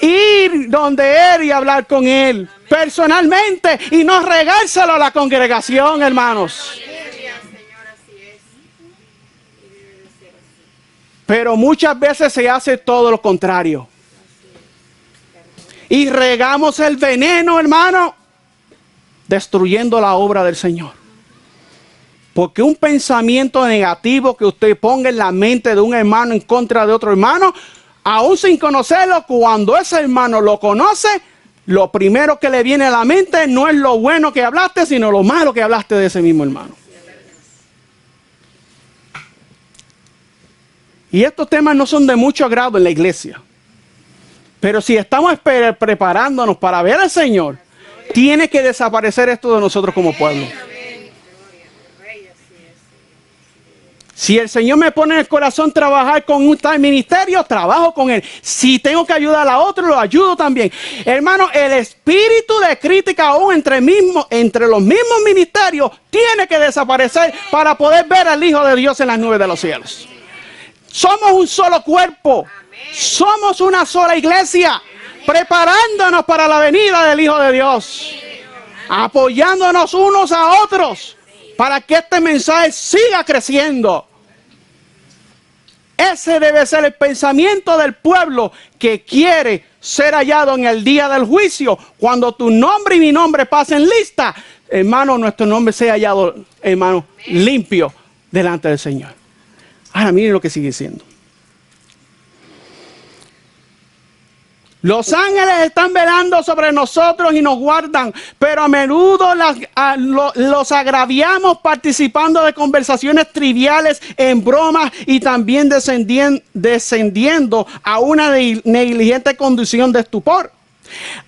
Ir donde Él y hablar con Él personalmente y no regárselo a la congregación, hermanos. Pero muchas veces se hace todo lo contrario. Y regamos el veneno, hermano, destruyendo la obra del Señor. Porque un pensamiento negativo que usted ponga en la mente de un hermano en contra de otro hermano, aún sin conocerlo, cuando ese hermano lo conoce, lo primero que le viene a la mente no es lo bueno que hablaste, sino lo malo que hablaste de ese mismo hermano. Y estos temas no son de mucho agrado en la iglesia. Pero si estamos preparándonos para ver al Señor, tiene que desaparecer esto de nosotros como pueblo. Si el Señor me pone en el corazón trabajar con un tal ministerio, trabajo con él. Si tengo que ayudar a otro, lo ayudo también. Hermano, el espíritu de crítica aún entre los mismos ministerios tiene que desaparecer para poder ver al Hijo de Dios en las nubes de los cielos. Somos un solo cuerpo. Somos una sola iglesia. Preparándonos para la venida del Hijo de Dios. Apoyándonos unos a otros para que este mensaje siga creciendo. Ese debe ser el pensamiento del pueblo que quiere ser hallado en el día del juicio. Cuando tu nombre y mi nombre pasen lista, hermano, nuestro nombre sea hallado, hermano, limpio delante del Señor. Ahora miren lo que sigue diciendo. Los ángeles están velando sobre nosotros y nos guardan, pero a menudo los agraviamos participando de conversaciones triviales en bromas y también descendiendo a una negligente condición de estupor.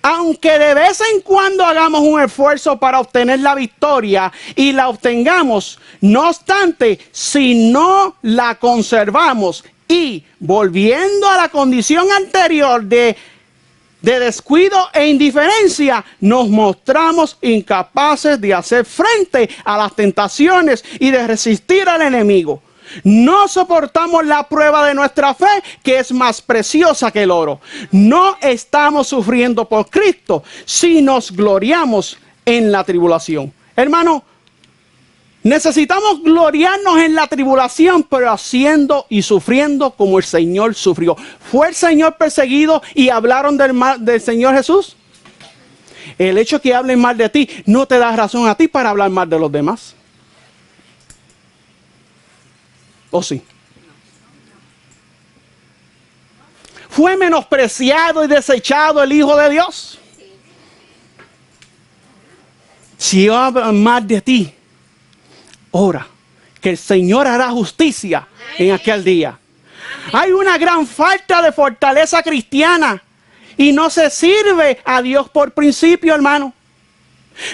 Aunque de vez en cuando hagamos un esfuerzo para obtener la victoria y la obtengamos, no obstante, si no la conservamos y volviendo a la condición anterior de descuido e indiferencia, nos mostramos incapaces de hacer frente a las tentaciones y de resistir al enemigo. No soportamos la prueba de nuestra fe, que es más preciosa que el oro. No estamos sufriendo por Cristo, si nos gloriamos en la tribulación. Hermano, necesitamos gloriarnos en la tribulación, pero haciendo y sufriendo como el Señor sufrió. ¿Fue el Señor perseguido y hablaron del Señor Jesús? El hecho que hablen mal de ti no te da razón a ti para hablar mal de los demás. ¿O sí? ¿Fue menospreciado y desechado el Hijo de Dios? Si hablan mal de ti, ora, que el Señor hará justicia en aquel día. Hay una gran falta de fortaleza cristiana y no se sirve a Dios por principio, hermano.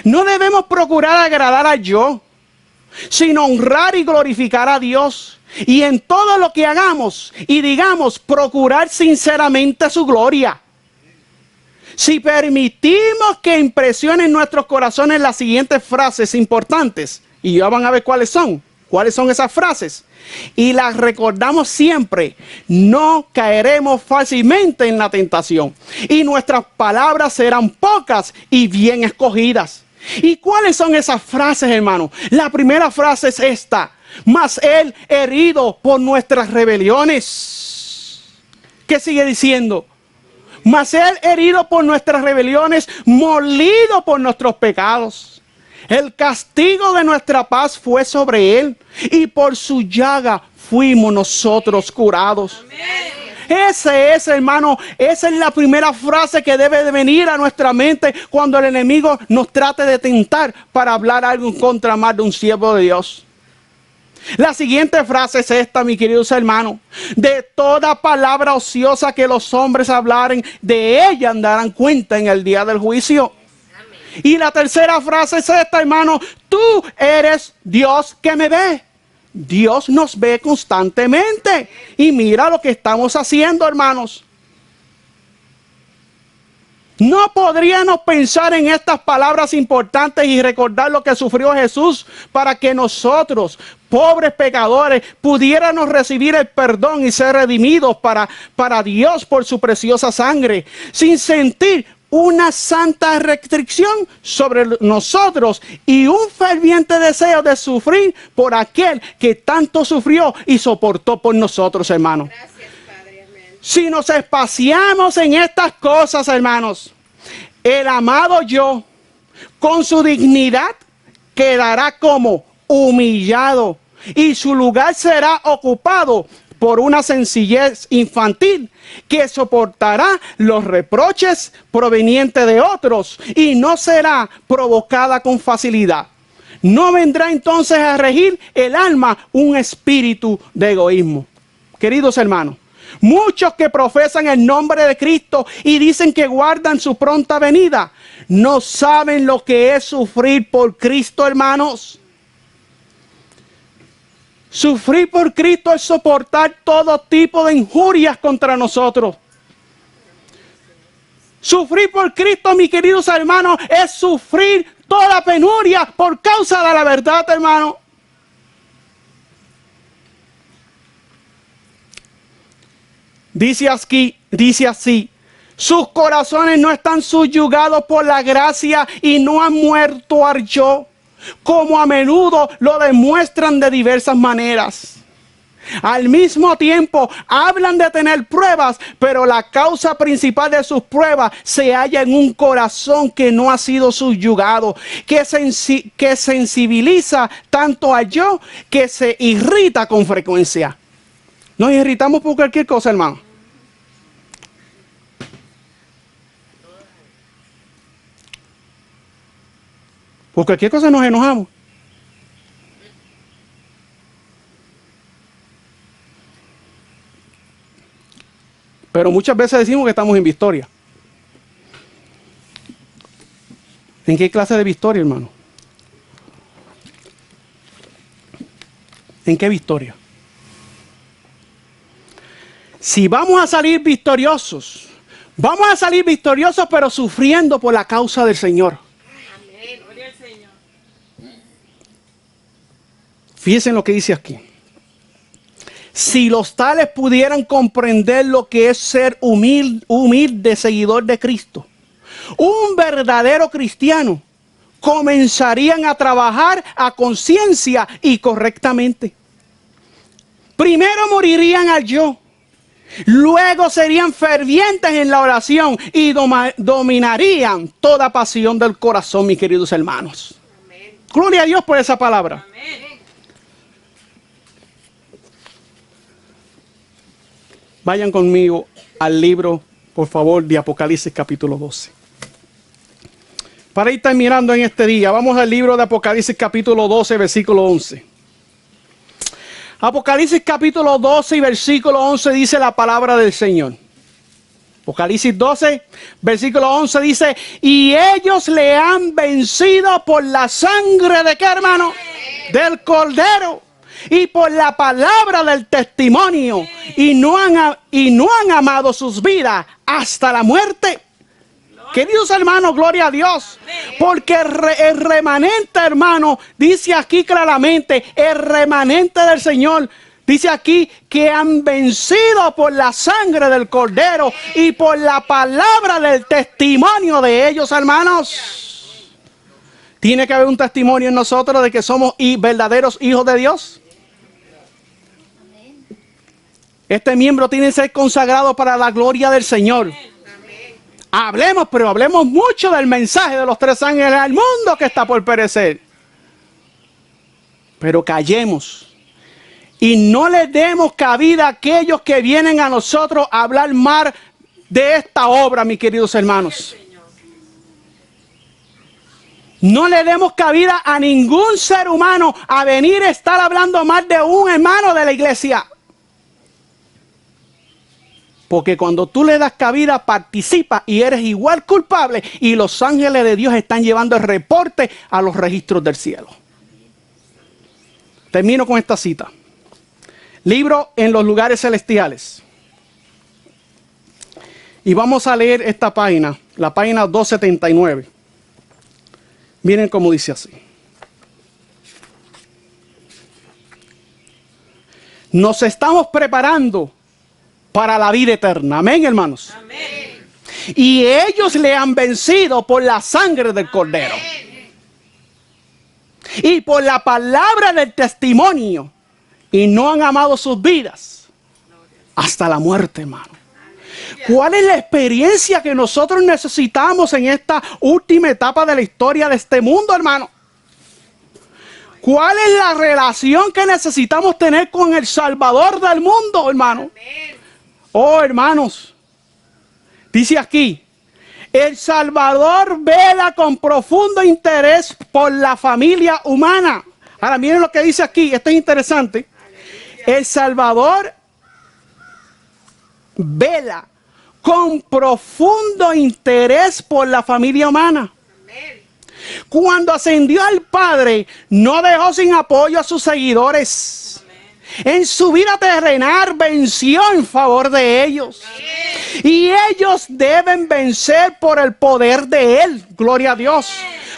No debemos procurar agradar a yo, sino honrar y glorificar a Dios. Y en todo lo que hagamos y digamos, procurar sinceramente su gloria. Si permitimos que impresionen nuestros corazones las siguientes frases importantes, y ya van a ver cuáles son esas frases, y las recordamos siempre, no caeremos fácilmente en la tentación, y nuestras palabras serán pocas y bien escogidas. ¿Y cuáles son esas frases, hermano? La primera frase es esta: mas él herido por nuestras rebeliones. ¿Qué sigue diciendo? Mas él herido por nuestras rebeliones, molido por nuestros pecados. El castigo de nuestra paz fue sobre él, y por su llaga fuimos nosotros curados. Amén. Ese es, hermano, esa es la primera frase que debe de venir a nuestra mente cuando el enemigo nos trate de tentar para hablar algo en contra más de un siervo de Dios. La siguiente frase es esta, mis queridos hermanos: de toda palabra ociosa que los hombres hablaren, de ella darán cuenta en el día del juicio. Amén. Y la tercera frase es esta, hermano: tú eres Dios que me ve. Dios nos ve constantemente y mira lo que estamos haciendo, hermanos. ¿No podríamos pensar en estas palabras importantes y recordar lo que sufrió Jesús para que nosotros, pobres pecadores, pudiéramos recibir el perdón y ser redimidos para Dios por su preciosa sangre, sin sentir una santa restricción sobre nosotros y un ferviente deseo de sufrir por aquel que tanto sufrió y soportó por nosotros, hermanos? Si nos espaciamos en estas cosas, hermanos, el amado yo, con su dignidad, quedará como humillado y su lugar será ocupado por una sencillez infantil que soportará los reproches provenientes de otros y no será provocada con facilidad. No vendrá entonces a regir el alma un espíritu de egoísmo. Queridos hermanos, muchos que profesan el nombre de Cristo y dicen que guardan su pronta venida, no saben lo que es sufrir por Cristo, hermanos. Sufrir por Cristo es soportar todo tipo de injurias contra nosotros. Sufrir por Cristo, mis queridos hermanos, es sufrir toda penuria por causa de la verdad, hermano. Dice así, sus corazones no están subyugados por la gracia y no han muerto al yo, como a menudo lo demuestran de diversas maneras. Al mismo tiempo, hablan de tener pruebas, pero la causa principal de sus pruebas se halla en un corazón que no ha sido subyugado, que sensibiliza tanto al yo que se irrita con frecuencia. Nos irritamos por cualquier cosa, hermano. Por cualquier cosa nos enojamos. Pero muchas veces decimos que estamos en victoria. ¿En qué clase de victoria, hermano? ¿En qué victoria? Si vamos a salir victoriosos pero sufriendo por la causa del Señor. Fíjense lo que dice aquí. Si los tales pudieran comprender lo que es ser humilde seguidor de Cristo, un verdadero cristiano, comenzarían a trabajar a conciencia y correctamente. Primero morirían al yo, luego serían fervientes en la oración y dominarían toda pasión del corazón, mis queridos hermanos. Amén. Gloria a Dios por esa palabra. Amén. Vayan conmigo al libro, por favor, de Apocalipsis capítulo 12. Para ir terminando en este día, vamos al libro de Apocalipsis capítulo 12, versículo 11. Apocalipsis capítulo 12 y versículo 11 dice la palabra del Señor. Apocalipsis 12, versículo 11 dice, y ellos le han vencido por la sangre de ¿qué, hermano? Del Cordero. Y por la palabra del testimonio, y no han amado sus vidas hasta la muerte. Queridos hermanos, gloria a Dios. Porque el remanente, hermano, dice aquí claramente, el remanente del Señor, dice aquí que han vencido por la sangre del Cordero y por la palabra del testimonio de ellos, hermanos. Tiene que haber un testimonio en nosotros de que somos verdaderos hijos de Dios. Este miembro tiene que ser consagrado para la gloria del Señor. Hablemos, pero hablemos mucho del mensaje de los tres ángeles al mundo que está por perecer. Pero callemos y no le demos cabida a aquellos que vienen a nosotros a hablar mal de esta obra, mis queridos hermanos. No le demos cabida a ningún ser humano a venir a estar hablando mal de un hermano de la iglesia. Porque cuando tú le das cabida, participas y eres igual culpable. Y los ángeles de Dios están llevando el reporte a los registros del cielo. Termino con esta cita. Libro En los lugares celestiales. Y vamos a leer esta página, la página 279. Miren cómo dice así. Nos estamos preparando para la vida eterna. Amén, hermanos. Amén. Y ellos le han vencido por la sangre del Cordero. Y por la palabra del testimonio. Y no han amado sus vidas hasta la muerte, hermano. ¿Cuál es la experiencia que nosotros necesitamos en esta última etapa de la historia de este mundo, hermano? ¿Cuál es la relación que necesitamos tener con el Salvador del mundo, hermano? Oh, hermanos, dice aquí, el Salvador vela con profundo interés por la familia humana. Ahora miren lo que dice aquí, esto es interesante. El Salvador vela con profundo interés por la familia humana. Cuando ascendió al Padre, no dejó sin apoyo a sus seguidores. En su vida terrenal venció en favor de ellos. Y ellos deben vencer por el poder de Él. Gloria a Dios.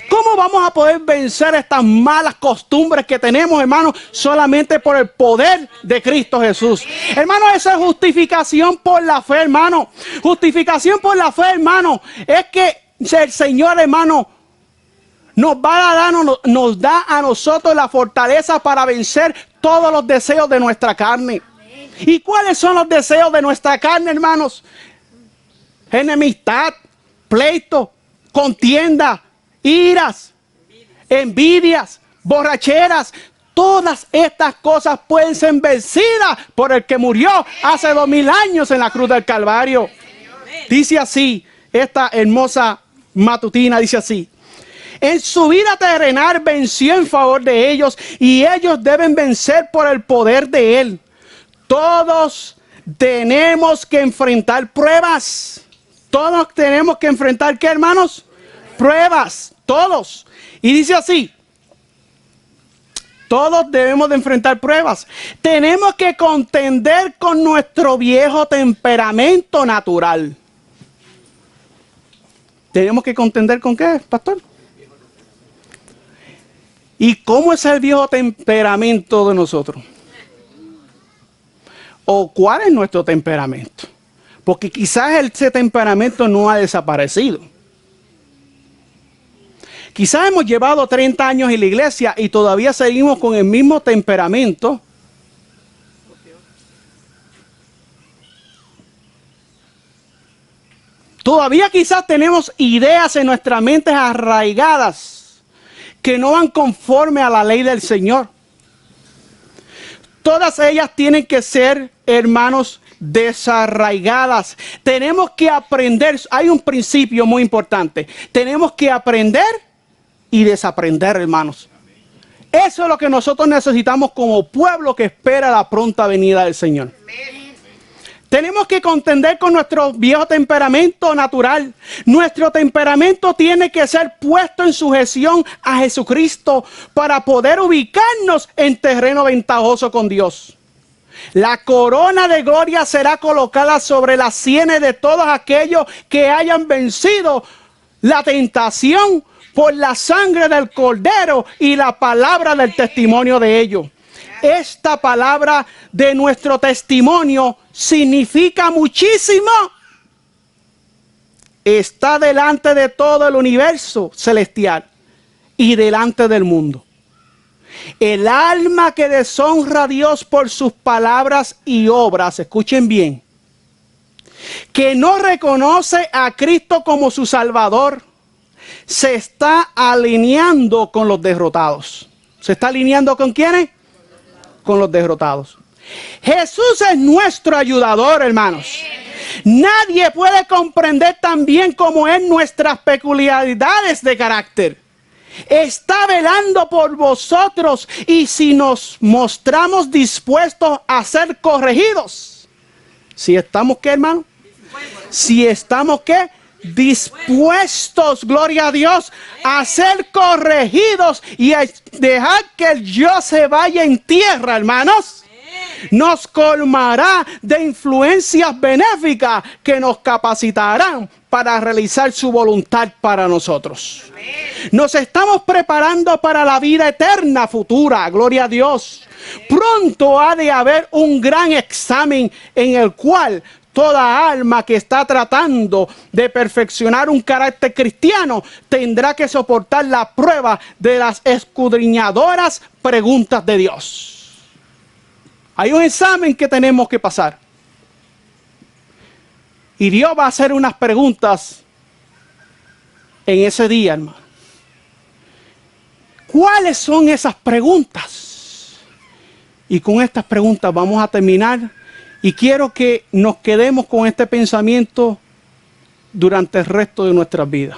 ¿Cómo vamos a poder vencer estas malas costumbres que tenemos, hermanos? Solamente por el poder de Cristo Jesús. Hermano, esa es justificación por la fe, hermano. Justificación por la fe, hermano, es que el Señor, hermano, nos da a nosotros la fortaleza para vencer todos los deseos de nuestra carne. ¿Y cuáles son los deseos de nuestra carne, hermanos? Enemistad, pleito, contienda, iras, envidias, borracheras. Todas estas cosas pueden ser vencidas por el que murió hace 2000 años en la cruz del Calvario. Dice así, esta hermosa matutina dice así. En su vida terrenal venció en favor de ellos y ellos deben vencer por el poder de Él. Todos tenemos que enfrentar pruebas. Todos tenemos que enfrentar, ¿qué, hermanos? Pruebas, todos. Y dice así, todos debemos de enfrentar pruebas. Tenemos que contender con nuestro viejo temperamento natural. ¿Tenemos que contender con qué, pastor? ¿Y cómo es el viejo temperamento de nosotros? ¿O cuál es nuestro temperamento? Porque quizás ese temperamento no ha desaparecido. Quizás hemos llevado 30 años en la iglesia y todavía seguimos con el mismo temperamento. Todavía quizás tenemos ideas en nuestras mentes arraigadas que no van conforme a la ley del Señor. Todas ellas tienen que ser, hermanos, desarraigadas. Tenemos que aprender, hay un principio muy importante. Tenemos que aprender y desaprender, hermanos. Eso es lo que nosotros necesitamos como pueblo que espera la pronta venida del Señor. Tenemos que contender con nuestro viejo temperamento natural. Nuestro temperamento tiene que ser puesto en sujeción a Jesucristo para poder ubicarnos en terreno ventajoso con Dios. La corona de gloria será colocada sobre las sienes de todos aquellos que hayan vencido la tentación por la sangre del Cordero y la palabra del testimonio de ellos. Esta palabra de nuestro testimonio significa muchísimo. Está delante de todo el universo celestial y delante del mundo. El alma que deshonra a Dios por sus palabras y obras, escuchen bien, que no reconoce a Cristo como su Salvador, se está alineando con los derrotados. ¿Se está alineando con quiénes? Con los derrotados. Jesús es nuestro ayudador, hermanos. Nadie puede comprender tan bien como Él nuestras peculiaridades de carácter. Está velando por vosotros y si nos mostramos dispuestos a ser corregidos. Si estamos, ¿qué, hermano? Si estamos, ¿qué? Dispuestos, gloria a Dios, a ser corregidos y a dejar que el yo se vaya en tierra, hermanos. nos colmará de influencias benéficas que nos capacitarán para realizar su voluntad para nosotros. Nos estamos preparando para la vida eterna futura, gloria a Dios. Pronto ha de haber un gran examen en el cual toda alma que está tratando de perfeccionar un carácter cristiano tendrá que soportar la prueba de las escudriñadoras preguntas de Dios. Hay un examen que tenemos que pasar. Y Dios va a hacer unas preguntas en ese día, hermano. ¿Cuáles son esas preguntas? Y con estas preguntas vamos a terminar. Y quiero que nos quedemos con este pensamiento durante el resto de nuestras vidas.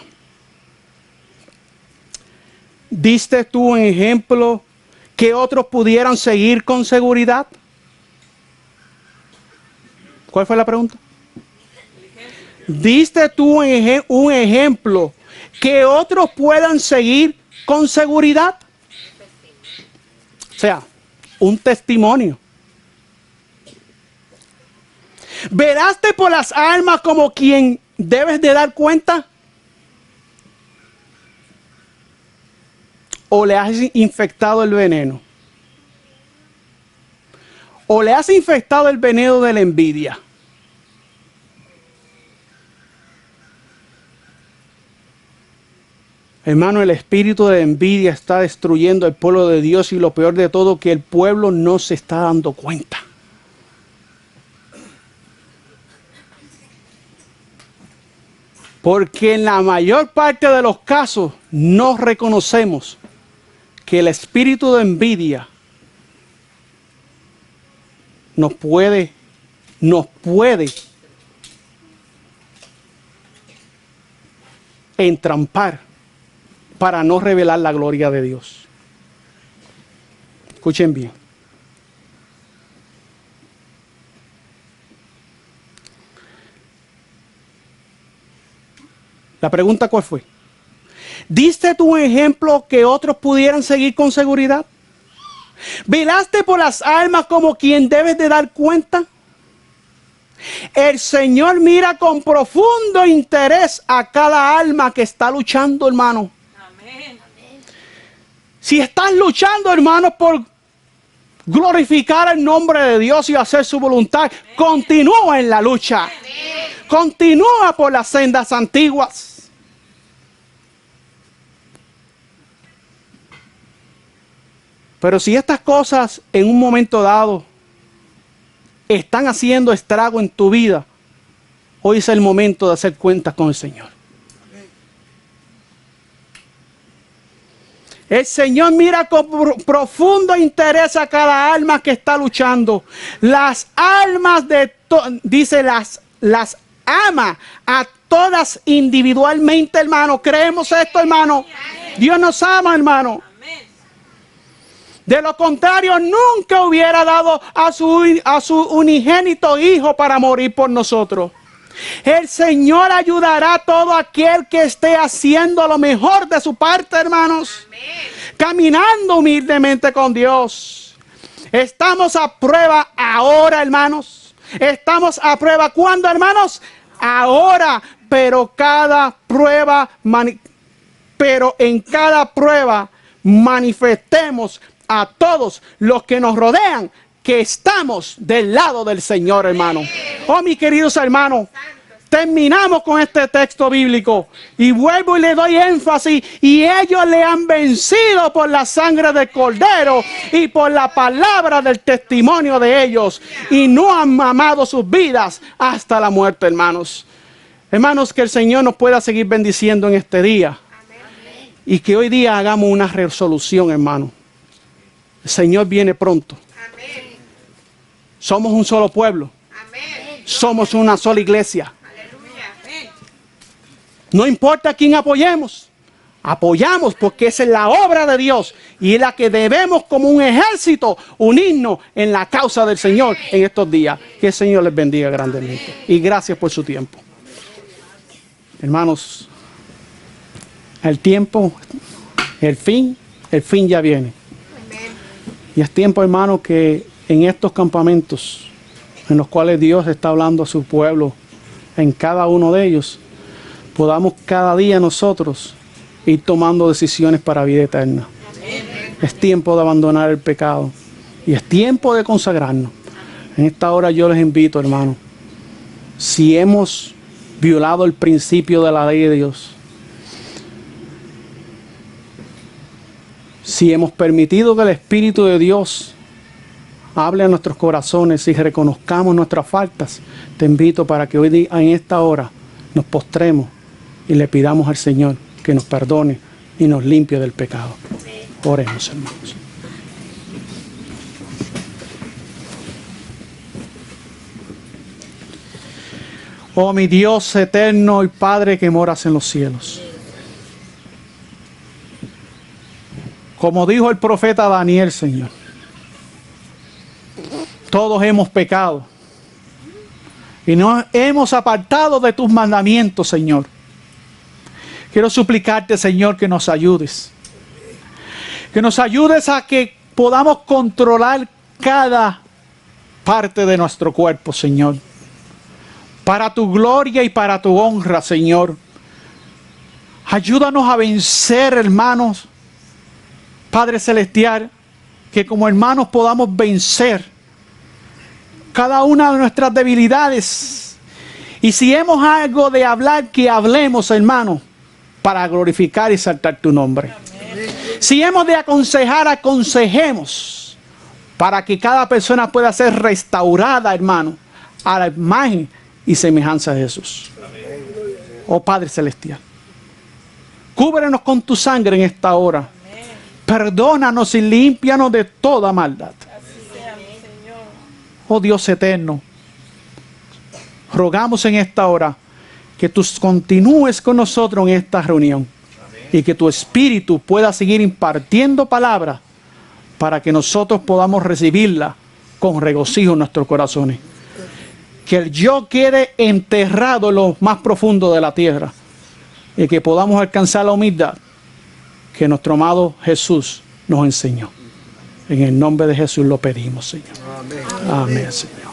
¿Diste tú un ejemplo que otros pudieran seguir con seguridad? ¿Cuál fue la pregunta? ¿Diste tú un ejemplo que otros puedan seguir con seguridad? O sea, un testimonio. ¿Velaste por las almas como quien debes de dar cuenta? ¿O le has infectado el veneno? ¿O le has infectado el veneno de la envidia? Hermano, el espíritu de envidia está destruyendo el pueblo de Dios y lo peor de todo, que el pueblo no se está dando cuenta. Porque en la mayor parte de los casos no reconocemos que el espíritu de envidia nos puede entrampar para no revelar la gloria de Dios. Escuchen bien. La pregunta, ¿cuál fue? ¿Diste tú un ejemplo que otros pudieran seguir con seguridad? ¿Velaste por las almas como quien debes de dar cuenta? El Señor mira con profundo interés a cada alma que está luchando, hermano. Amén. Si estás luchando, hermano, por glorificar el nombre de Dios y hacer su voluntad, continúa en la lucha. Continúa por las sendas antiguas. Pero si estas cosas en un momento dado están haciendo estrago en tu vida, hoy es el momento de hacer cuentas con el Señor. El Señor mira con profundo interés a cada alma que está luchando. Las almas dice las ama a todas individualmente, hermano. ¿Creemos esto, hermano? Dios nos ama, hermano. De lo contrario, nunca hubiera dado a su unigénito Hijo para morir por nosotros. El Señor ayudará a todo aquel que esté haciendo lo mejor de su parte, hermanos. Amén. Caminando humildemente con Dios. Estamos a prueba ahora, hermanos. Estamos a prueba, ¿cuándo, hermanos? Ahora, pero en cada prueba manifestemos a todos los que nos rodean que estamos del lado del Señor, hermano. Oh, mis queridos hermanos, terminamos con este texto bíblico y vuelvo y le doy énfasis. Y ellos le han vencido por la sangre del Cordero y por la palabra del testimonio de ellos, y no han amado sus vidas hasta la muerte, hermanos. Hermanos, que el Señor nos pueda seguir bendiciendo en este día y que hoy día hagamos una resolución, hermano. El Señor viene pronto. Amén. Somos un solo pueblo. Amén. Somos una sola iglesia. Aleluya. No importa a quién apoyemos. Apoyamos porque esa es la obra de Dios y es la que debemos como un ejército unirnos en la causa del Señor en estos días. Que el Señor les bendiga grandemente. Y gracias por su tiempo. Hermanos, el tiempo, el fin ya viene. Y es tiempo, hermano, que en estos campamentos en los cuales Dios está hablando a su pueblo, en cada uno de ellos, podamos cada día nosotros ir tomando decisiones para vida eterna. Es tiempo de abandonar el pecado y es tiempo de consagrarnos. En esta hora yo les invito, hermanos, si hemos violado el principio de la ley de Dios, si hemos permitido que el Espíritu de Dios hable a nuestros corazones y reconozcamos nuestras faltas, te invito para que hoy en esta hora nos postremos y le pidamos al Señor que nos perdone y nos limpie del pecado. Oremos, hermanos. Oh mi Dios eterno y Padre que moras en los cielos. Como dijo el profeta Daniel, Señor, todos hemos pecado y nos hemos apartado de tus mandamientos, Señor. Quiero suplicarte, Señor, que nos ayudes. Que nos ayudes a que podamos controlar cada parte de nuestro cuerpo, Señor. Para tu gloria y para tu honra, Señor. Ayúdanos a vencer, hermanos. Padre Celestial, que como hermanos podamos vencer cada una de nuestras debilidades. Y si hemos algo de hablar, que hablemos, hermanos, para glorificar y exaltar tu nombre. Si hemos de aconsejar, aconsejemos para que cada persona pueda ser restaurada, hermano, a la imagen y semejanza de Jesús. Oh Padre Celestial, cúbrenos con tu sangre en esta hora. Perdónanos y límpianos de toda maldad. Oh Dios eterno, rogamos en esta hora que tú continúes con nosotros en esta reunión. Y que tu Espíritu pueda seguir impartiendo palabras para que nosotros podamos recibirla con regocijo en nuestros corazones. Que el yo quede enterrado en lo más profundo de la tierra y que podamos alcanzar la humildad que nuestro amado Jesús nos enseñó. En el nombre de Jesús lo pedimos, Señor. Amén, Señor.